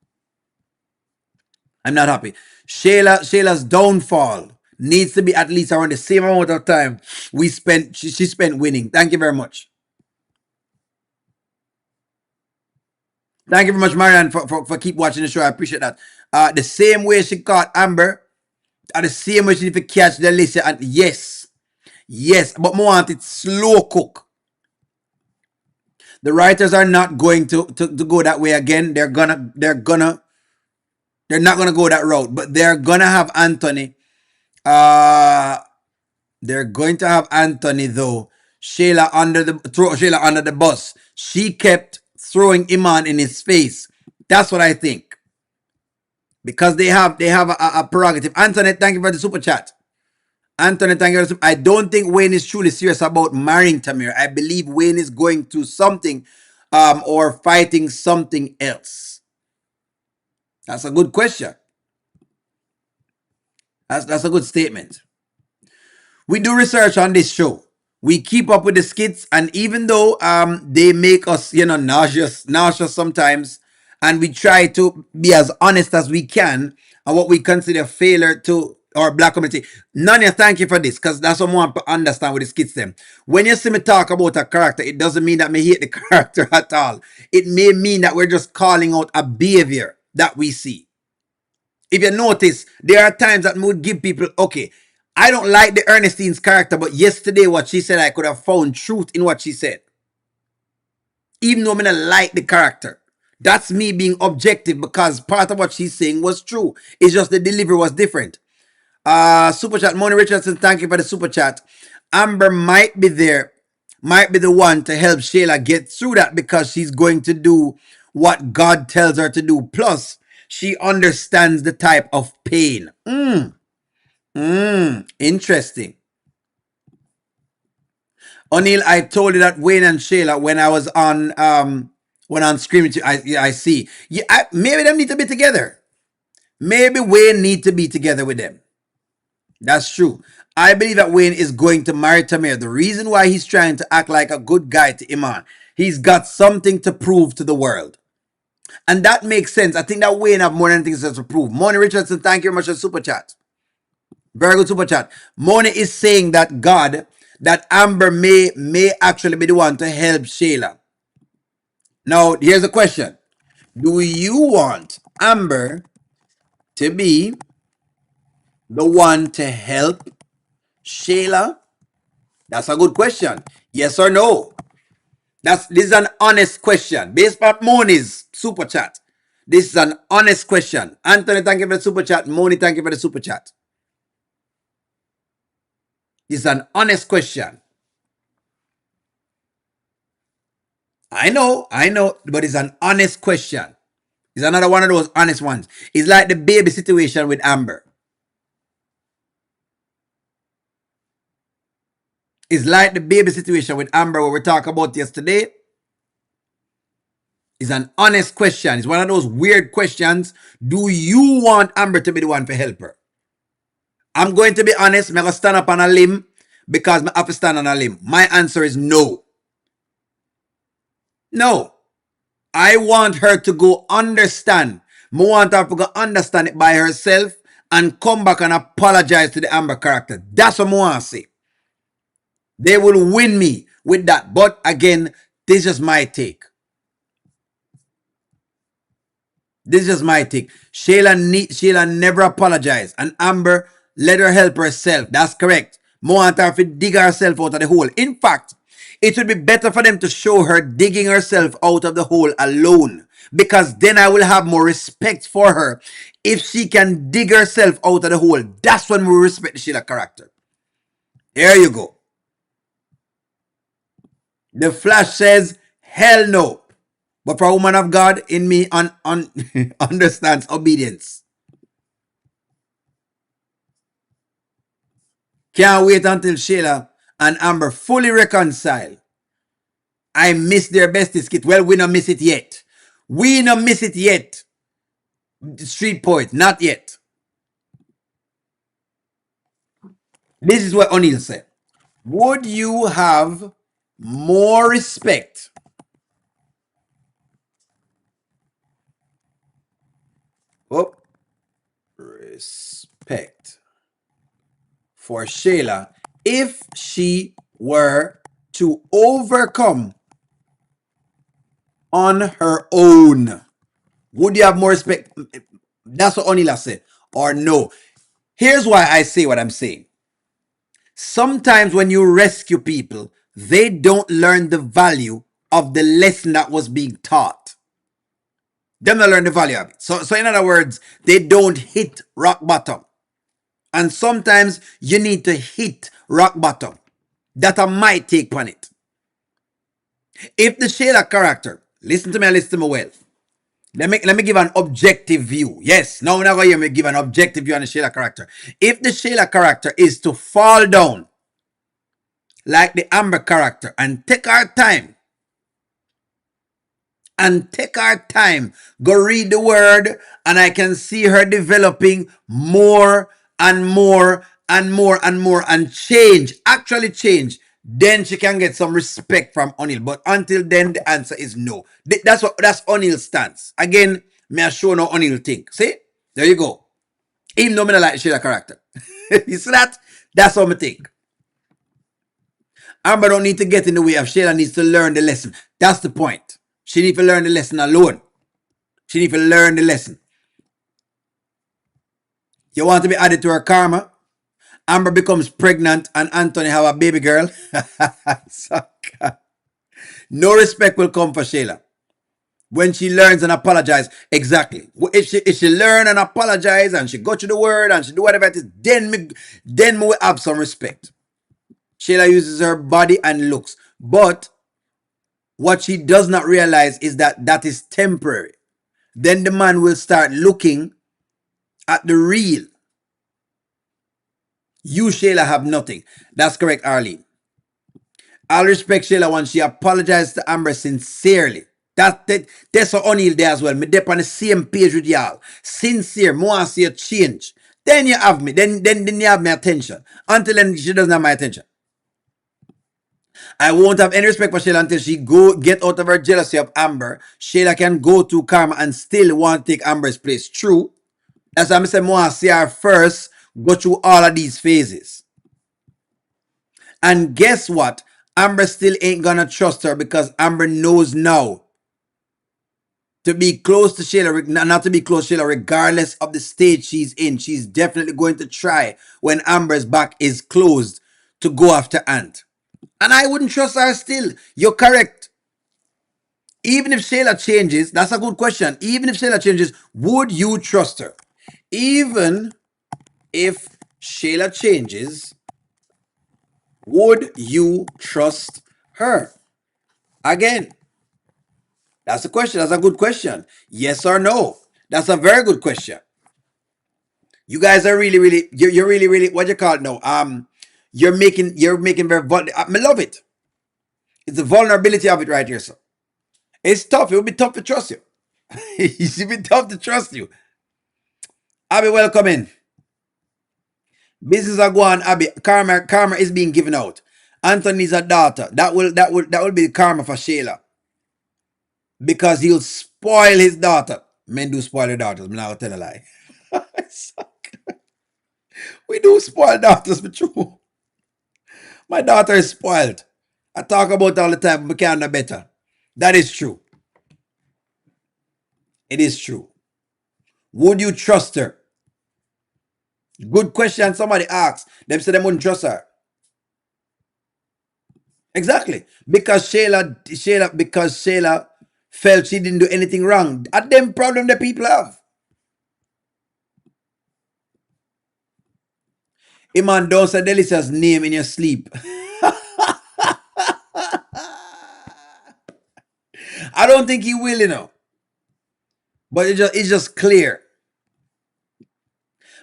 I'm not happy. Shayla's downfall needs to be at least around the same amount of time she spent winning. Thank you very much. Thank you very much, Marianne, for keep watching the show. I appreciate that. The same way she caught Amber, the same way she need to catch Delicia. And yes, but more want it slow cook. The writers are not going to go that way again. They're not gonna go that route, but they're gonna have Anthony. They're going to have Anthony though. Throw Shayla under the bus. She kept throwing Iman in his face. That's what I think. Because they have a prerogative. Anthony, thank you for the super chat. Anthony, thank you for the super. I don't think Wayne is truly serious about marrying Tamir. I believe Wayne is going to something or fighting something else. That's a good question. That's a good statement. We do research on this show. We keep up with the skits, and even though they make us, nauseous sometimes, and we try to be as honest as we can on what we consider failure to our black community. Nanya, thank you for this, because that's what I want to understand with the skits them. When you see me talk about a character, it doesn't mean that me hate the character at all. It may mean that we're just calling out a behavior that we see. If you notice, there are times that we would give people, okay, I don't like the Ernestine's character, but yesterday what she said, I could have found truth in what she said. Even though I don't like the character. That's me being objective because part of what she's saying was true. It's just the delivery was different. Super chat, Moni Richardson, thank you for the super chat. Amber might be there, might be the one to help Shayla get through that because she's going to do what God tells her to do. Plus, she understands the type of pain. Interesting. O'Neill, I told you that Wayne and Shayla when I was on Screaming. I see. Yeah, maybe them need to be together. Maybe Wayne need to be together with them. That's true. I believe that Wayne is going to marry Tamir. The reason why he's trying to act like a good guy to Iman, he's got something to prove to the world. And that makes sense. I think that Wayne have more than things to prove. Moni Richardson, thank you very much for super chat. Very good super chat. Moni is saying that that Amber may actually be the one to help Shayla. Now, here's the question. Do you want Amber to be the one to help Shayla? That's a good question. Yes or no? This is an honest question. Based on Moni's super chat. This is an honest question. Anthony, thank you for the super chat. Moni, thank you for the super chat. This is an honest question. I know, but it's an honest question. It's another one of those honest ones. It's like the baby situation with Amber. It's like the baby situation with Amber what we talked about yesterday. It's an honest question. It's one of those weird questions. Do you want Amber to be the one to help her? I'm going to be honest. I'm going to stand up on a limb because I have to stand on a limb. My answer is no. No. I want her to go understand. I want her to go understand it by herself and come back and apologize to the Amber character. That's what I want to say. They will win me with that. But again, this is my take. This is my take. Shayla never apologized. And Amber let her help herself. That's correct. I want her to dig herself out of the hole. In fact, It would be better for them to show her digging herself out of the hole alone, because then I will have more respect for her. If she can dig herself out of the hole, that's when we respect the Shayla character. There you go. The Flash says, hell no. But for a woman of God, in me understands obedience. Can't wait until Shayla and Amber fully reconcile. I miss their bestie skit. Well, we don't miss it yet. We don't miss it yet. Street Poet, not yet. This is what O'Neill said. Would you have more respect? Oh, respect for Shayla if she were to overcome on her own? Would you have more respect? That's what O'Neill said. Or no? Here's why I say what I'm saying. Sometimes when you rescue people, they don't learn the value of the lesson that was being taught. They don't learn the value of it. So in other words, they don't hit rock bottom. And sometimes you need to hit rock bottom. That I might take on it. If the Shayla character, listen to me and listen to me well. Let me give an objective view. Yes, now we're not going to hear me give an objective view on the Shayla character. If the Shayla character is to fall down like the Amber character and take our time, go read the word, and I can see her developing more and more and more and more and change, actually change, then she can get some respect from O'Neill. But until then, the answer is no. That's O'Neill's stance. Again, may I show no O'Neill think. See? There you go. Even though I don't like Shayla character. You see that? That's how I think. Amber don't need to get in the way of Shayla needs to learn the lesson. That's the point. She needs to learn the lesson alone. She needs to learn the lesson. You want to be added to her karma? Amber becomes pregnant and Anthony have a baby girl. No respect will come for Shayla. When she learns and apologize, exactly. If she learn and apologize and she go to the word and she do whatever it is, then we will have some respect. Shayla uses her body and looks, but what she does not realize is that is temporary. Then the man will start looking at the real. You, Shayla, have nothing. That's correct, Arlene. I'll respect Shayla when she apologized to Amber sincerely. That's what O'Neill there as well. Me dep on the same page with y'all. Sincere, more see a change. Then you have me. Then you have my attention. Until then, she doesn't have my attention. I won't have any respect for Shayla until she get out of her jealousy of Amber. Shayla can go to karma and still want to take Amber's place. True. That's why I say more see her first go through all of these phases. And guess what? Amber still ain't gonna trust her because Amber knows now to be close to Shayla, not to be close to Shayla, regardless of the stage she's in. She's definitely going to try when Amber's back is closed to go after Ant. And I wouldn't trust her still. You're correct. Even if Shayla changes, that's a good question. Even if Shayla changes, would you trust her? Even if Shayla changes, would you trust her? Again, that's a question. That's a good question. Yes or no? That's a very good question. You guys are really, you're really, what you call it now? You're making very, I love it. It's the vulnerability of it right here, sir. It's tough. It will be tough to trust you. It will be tough to trust you. Abby, welcome in. Business are going, Abby. Karma is being given out. Anthony's a daughter. That will be the karma for Shayla. Because he'll spoil his daughter. Men do spoil their daughters. I'm not gonna tell a lie. We do spoil daughters, but true. My daughter is spoiled. I talk about it all the time, but we can't know better. That is true. It is true. Would you trust her? Good question. Somebody asked. Them said they wouldn't trust her. Exactly. Because Shayla felt she didn't do anything wrong. At them problem the people have. Iman, don't say Delicia's name in your sleep. I don't think he will, But it's just clear.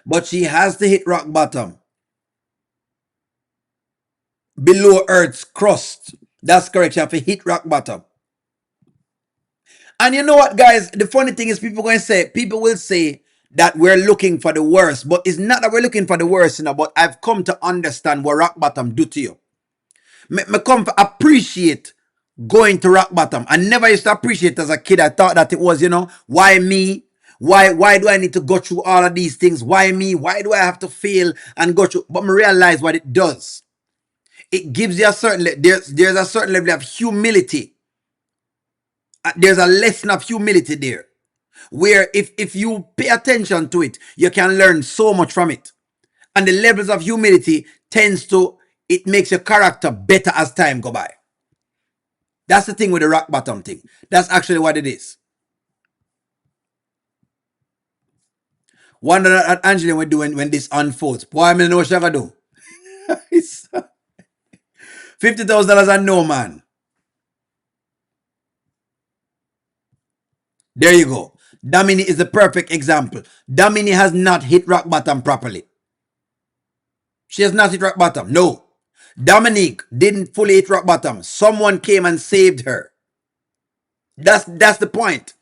But she has to hit rock bottom. Below Earth's crust. That's correct. She have to hit rock bottom. And you know what, guys? The funny thing is people will say that we're looking for the worst. But it's not that we're looking for the worst, but I've come to understand what rock bottom do to you. Me come to appreciate going to rock bottom. I never used to appreciate as a kid. I thought that it was, why me? Why do I need to go through all of these things? Why me? Why do I have to fail and go through? But me realize what it does. It gives you a certain there's a certain level of humility. There's a lesson of humility there. Where if you pay attention to it, you can learn so much from it. And the levels of humility it makes your character better as time go by. That's the thing with the rock bottom thing. That's actually what it is. Wonder that Angela will do when this unfolds. Boy, I mean, know what she gonna do. $50,000 and no man. There you go. Damini is the perfect example. Damini has not hit rock bottom properly. She has not hit rock bottom. No. Dominique didn't fully hit rock bottom. Someone came and saved her. That's the point.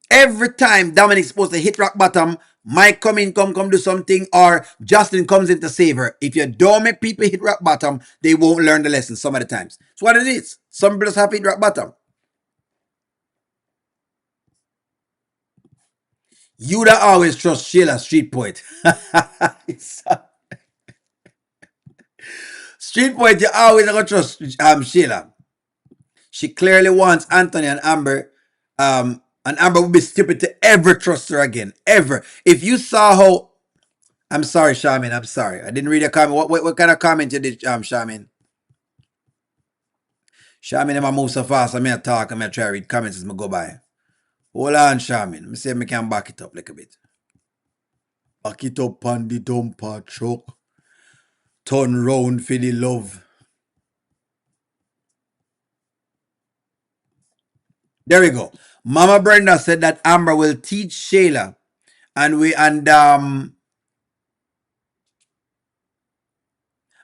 Every time Dominique's supposed to hit rock bottom, Mike come do something, or Justin comes in to save her. If you don't make people hit rock bottom, they won't learn the lesson some of the times. It's what it is. Some people just have to hit rock bottom. You that always trust Shayla, street poet. Street poet, you always gonna trust Shayla. She clearly wants Anthony and Amber. And Amber would be stupid to ever trust her again. Ever. If you saw how. I'm sorry, Shaman. I'm sorry. I didn't read a comment. What kind of comment you did, Shaman? Shaman, I move so fast. I'm going to talk. I'm going to try to read comments as I go by. Hold on, Shaman. Let me see if I can back it up like a bit. Back it up on the dumper truck. Turn round for the love. There we go. Mama Brenda said that Amber will teach Shayla, and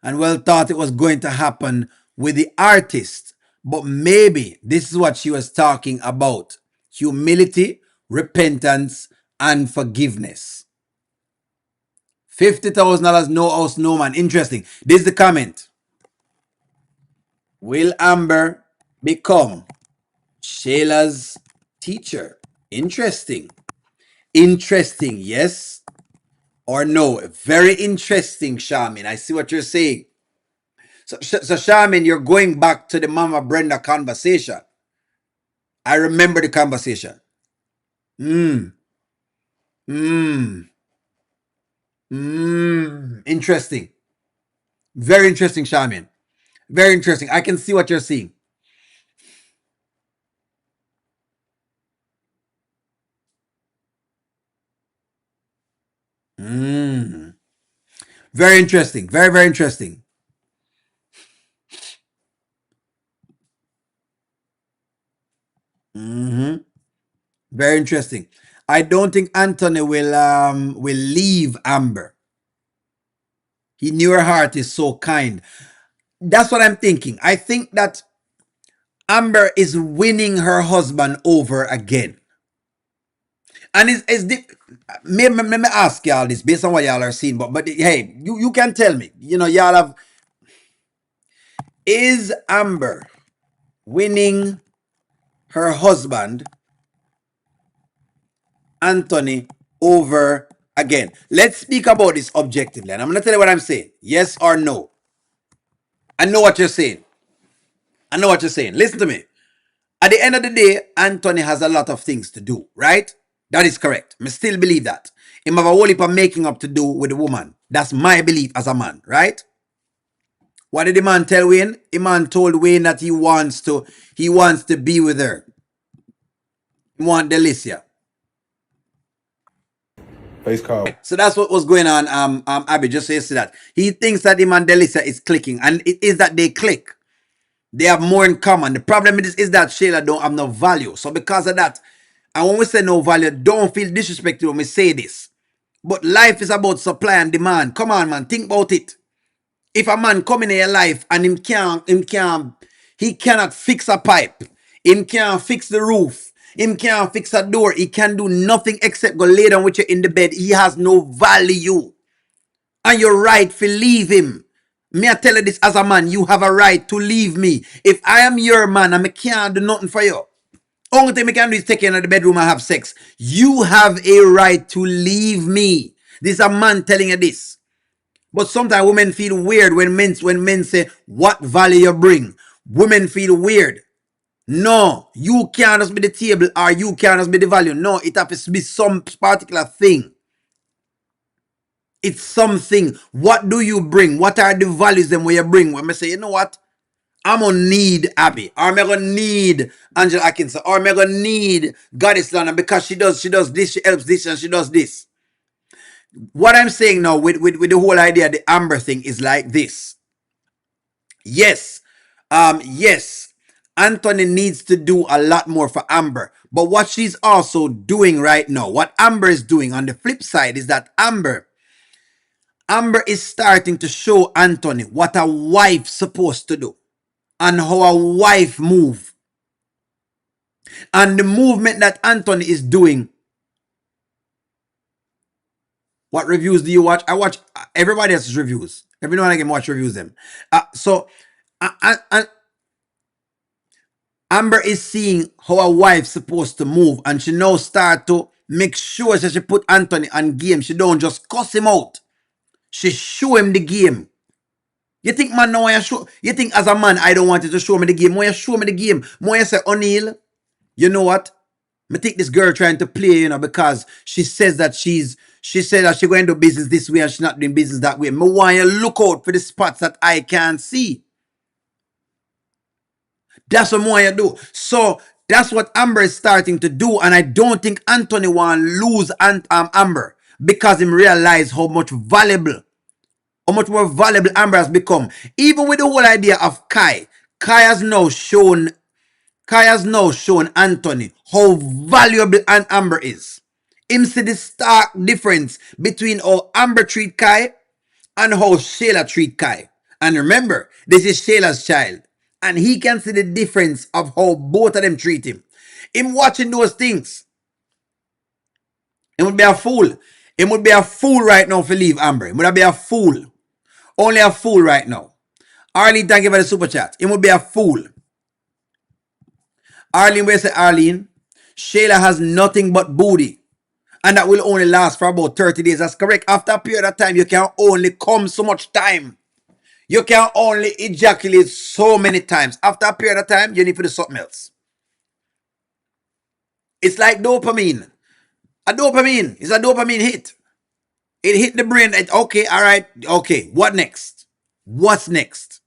well thought it was going to happen with the artist, but maybe this is what she was talking about: humility, repentance, and forgiveness. $50,000, no house, no man. Interesting. This is the comment. Will Amber become Shayla's teacher? Interesting. Interesting, yes or no? Very interesting, Shamin. I see what you're saying. So Shamin, you're going back to the Mama Brenda conversation. I remember the conversation. Interesting. Very interesting, Shamin. Very interesting. I can see what you're seeing. Very interesting. Very, very interesting. Very interesting. I don't think Anthony will leave Amber. He knew her heart is so kind. That's what I'm thinking. I think that Amber is winning her husband over again. And maybe let me ask y'all this based on what y'all are seeing, but hey, you can tell me. Y'all have. Is Amber winning her husband Anthony over again? Let's speak about this objectively, and I'm gonna tell you what I'm saying. Yes or no? I know what you're saying. I know what you're saying. Listen to me. At the end of the day, Anthony has a lot of things to do, right? That is correct. I still believe that. He have a whole heap of making up to do with the woman. That's my belief as a man, right? What did Iman tell Wayne? Iman told Wayne that he wants to be with her. He want Delicia. Face card. So that's what was going on, Abby, just so you see that. He thinks that him and Delicia is clicking, and it is that they click. They have more in common. The problem is that Shayla don't have no value. So because of that, and when we say no value, don't feel disrespected when we say this. But life is about supply and demand. Come on, man, think about it. If a man come in your life and he cannot fix a pipe, him can't fix the roof, him can't fix a door, he can do nothing except go lay down with you in the bed. He has no value. And you're right to leave him. Me I tell you this as a man, you have a right to leave me. If I am your man and I can't do nothing for you, only thing I can do is take you into the bedroom and have sex. You have a right to leave me. This is a man telling you this. But sometimes women feel weird when men say, what value you bring? Women feel weird. No, you can't just be the table or you can't just be the value. No, it has to be some particular thing. It's something. What do you bring? What are the values then where you bring? When I say, you know what? I'm gonna need Abby, or I'm gonna need Angela Atkinson, or I'm gonna need Goddess Lana because she does this, she helps this, and she does this. What I'm saying now with the whole idea, the Amber thing is like this. Yes, yes, Anthony needs to do a lot more for Amber. But what she's also doing right now, what Amber is doing on the flip side is that Amber is starting to show Anthony what a wife's supposed to do and how a wife move. And the movement that Anthony is doing. What reviews do you watch? I watch everybody else's reviews. Every now and again, watch reviews them. So Amber is seeing how a wife's supposed to move, and she now start to make sure that she put Anthony on game. She don't just cuss him out. She show him the game. You think, man, now you think as a man, I don't want you to show me the game. When you show me the game, when you say, O'Neal, you know what? I think this girl trying to play, because she says that she said that she's going to do business this way and she's not doing business that way. I want you to look out for the spots that I can't see. That's what I want you to do. So that's what Amber is starting to do, and I don't think Anthony want to lose Amber because him realize how much more valuable Amber has become. Even with the whole idea of Kai has now shown Anthony how valuable an Amber is. Him see the stark difference between how Amber treat Kai and how Shayla treat Kai. And remember, this is Shayla's child. And he can see the difference of how both of them treat him. Him watching those things. He would be a fool. He would be a fool right now to leave Amber. He would be a fool. Only a fool right now. Arlene, thank you for the super chat. He would be a fool. Arlene, where say Arlene? Shayla has nothing but booty. And that will only last for about 30 days. That's correct. After a period of time, you can only come so much time. You can only ejaculate so many times. After a period of time, you need to do something else. It's like dopamine. A dopamine is a dopamine hit. It hit the brain. Okay, all right. Okay, what next? What's next?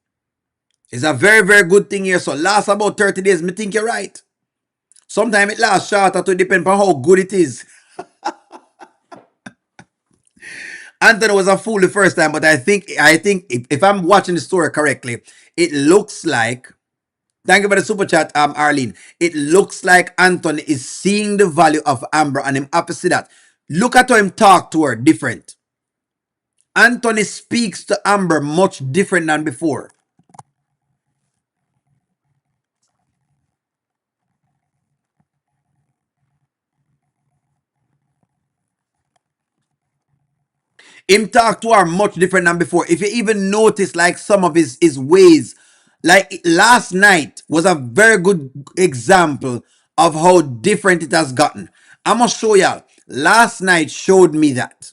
It's a very, very good thing here. So last about 30 days. Me think you're right. Sometimes it lasts shorter to depend on how good it is. Anthony was a fool the first time, but I think if I'm watching the story correctly, it looks like, thank you for the super chat, Arlene. It looks like Anthony is seeing the value of Amber and him happy to see that. Look at how him talk to her different. Anthony speaks to Amber much different than before. Him talk to her much different than before. If you even notice like some of his ways, like last night was a very good example of how different it has gotten. I'm going to show y'all. Last night showed me that.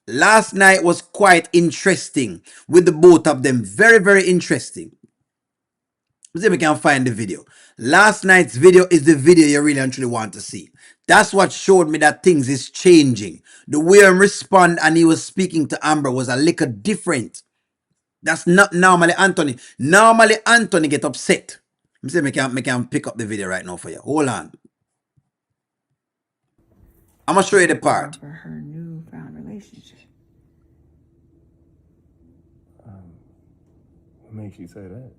Last night was quite interesting with the both of them. Very, very interesting. Let's see if we can find the video. Last night's video is the video you really and truly want to see. That's what showed me that things is changing. The way he responded and he was speaking to Amber was a little different. That's not normally Anthony. Normally Anthony get upset. Let me see, me can pick up the video right now for you. Hold on. I'm gonna show you the part. For her newfound relationship. What makes you say that?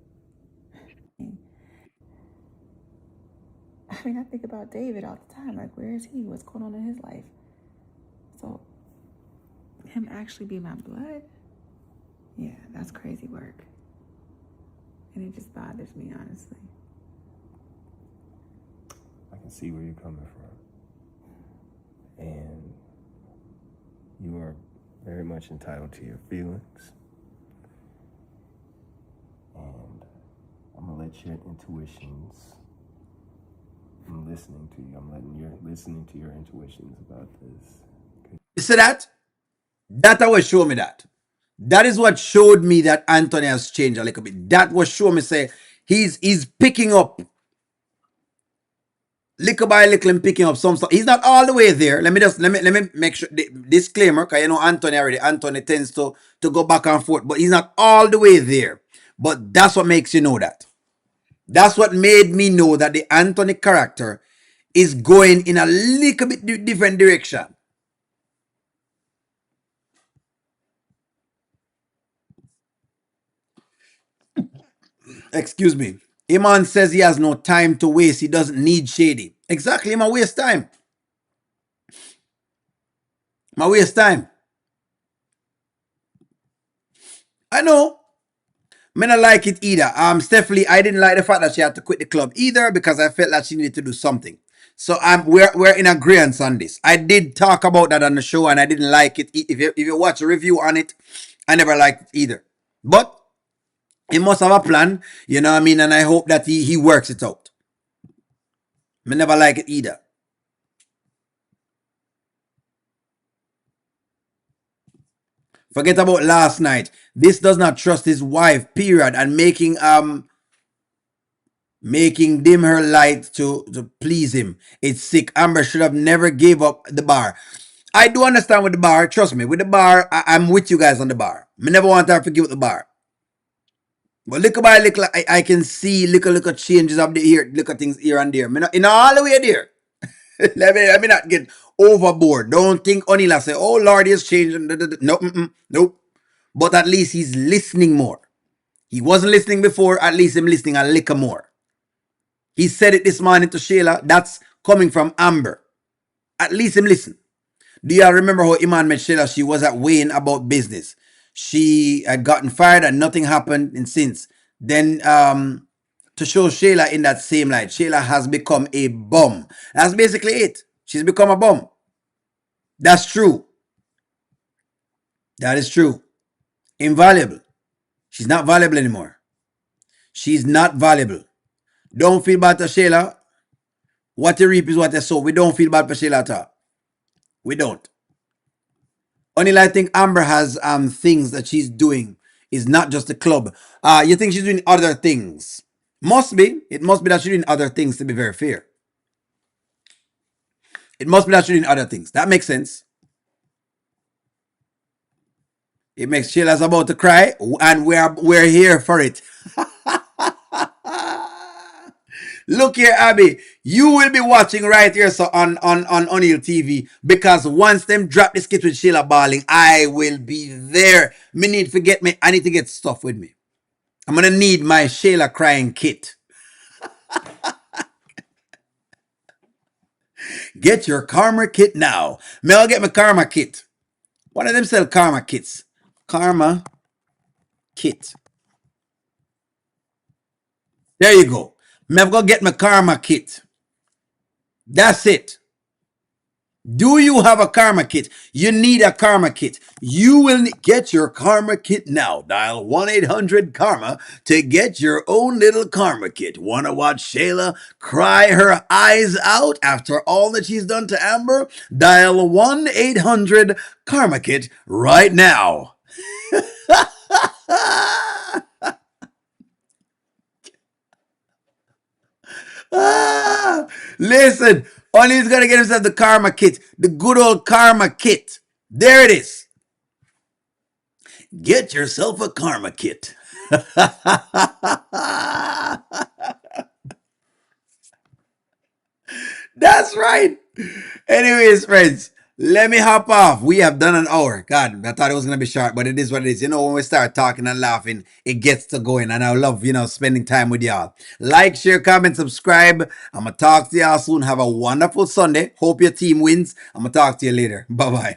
I mean, I think about David all the time. Like, where is he? What's going on in his life? So, him actually be my blood? Yeah, that's crazy work. And it just bothers me, honestly. I can see where you're coming from. And you are very much entitled to your feelings. And I'm gonna let your intuitions. I'm listening to you. I'm listening to your intuitions about this. You see that? That always show me that. That is what showed me that Anthony has changed a little bit. That was show me say he's picking up little by little and picking up some stuff. He's not all the way there. Let me make sure the disclaimer, because you know Anthony already. Anthony tends to go back and forth, but he's not all the way there. But that's what makes you know that. That's what made me know that the Anthony character is going in a little bit different direction. Excuse me. Iman says he has no time to waste. He doesn't need Shady. Exactly. Iman waste time. My waste time. I know. Me not like it either. Stephanie, I didn't like the fact that she had to quit the club either because I felt that she needed to do something. So we're in agreement on this. I did talk about that on the show and I didn't like it. If you watch a review on it, I never liked it either. But he must have a plan, you know what I mean? And I hope that he works it out. Me never like it either. Forget about last night. This does not trust his wife, period, and making dim her light to please him. It's sick. Amber should have never gave up the bar. I do understand with the bar. Trust me, with the bar, I'm with you guys on the bar. Me never want her to give up the bar. But little by little, I can see little changes up here, little things here and there. Me not, in all the way there. let me not get overboard. Don't think Onila say, oh Lord, he's changing. No, nope. But at least he's listening more. He wasn't listening before. At least him listening a little more. He said it this morning to Shayla. That's coming from Amber. At least him listen. Do y'all remember how Iman met Shayla? She was at Wayne about business. She had gotten fired and nothing happened and since. Then to show Shayla in that same light, Shayla has become a bum. That's basically it. She's become a bum. That's true. That is true. Invaluable. She's not valuable anymore. She's not valuable. Don't feel bad to Shayla. What you reap is what you sow. We don't feel bad for Shayla at all. We don't. Only I think Amber has things that she's doing is not just the club. You think she's doing other things? Must be. It must be that she's doing other things to be very fair. It must be that she's doing other things. That makes sense. It makes Shayla's about to cry, and we're here for it. Look here, Abby. You will be watching right here so on O'Neill TV because once them drop the skit with Shayla Balling, I will be there. I need to get stuff with me. I'm gonna need my Shayla crying kit. Get your karma kit now. May I get my karma kit? One of them sell karma kits. Karma kit. There you go. May I go get my karma kit? That's it. Do you have a karma kit? You need a karma kit. You will get your karma kit now. Dial 1-800-KARMA to get your own little karma kit. Want to watch Shayla cry her eyes out after all that she's done to Amber? Dial 1-800-KARMA kit right now. Listen, only he's gonna get himself the karma kit, the good old karma kit. There it is. Get yourself a karma kit. That's right. Anyways, friends, let me hop off. We have done an hour. God, I thought it was gonna be short, but it is what it is. You know, when we start talking and laughing, it gets to going, and I love spending time with y'all. Like, share, comment, subscribe. I'm gonna talk to y'all soon. Have a wonderful Sunday. Hope your team wins. I'm gonna talk to you later. Bye bye.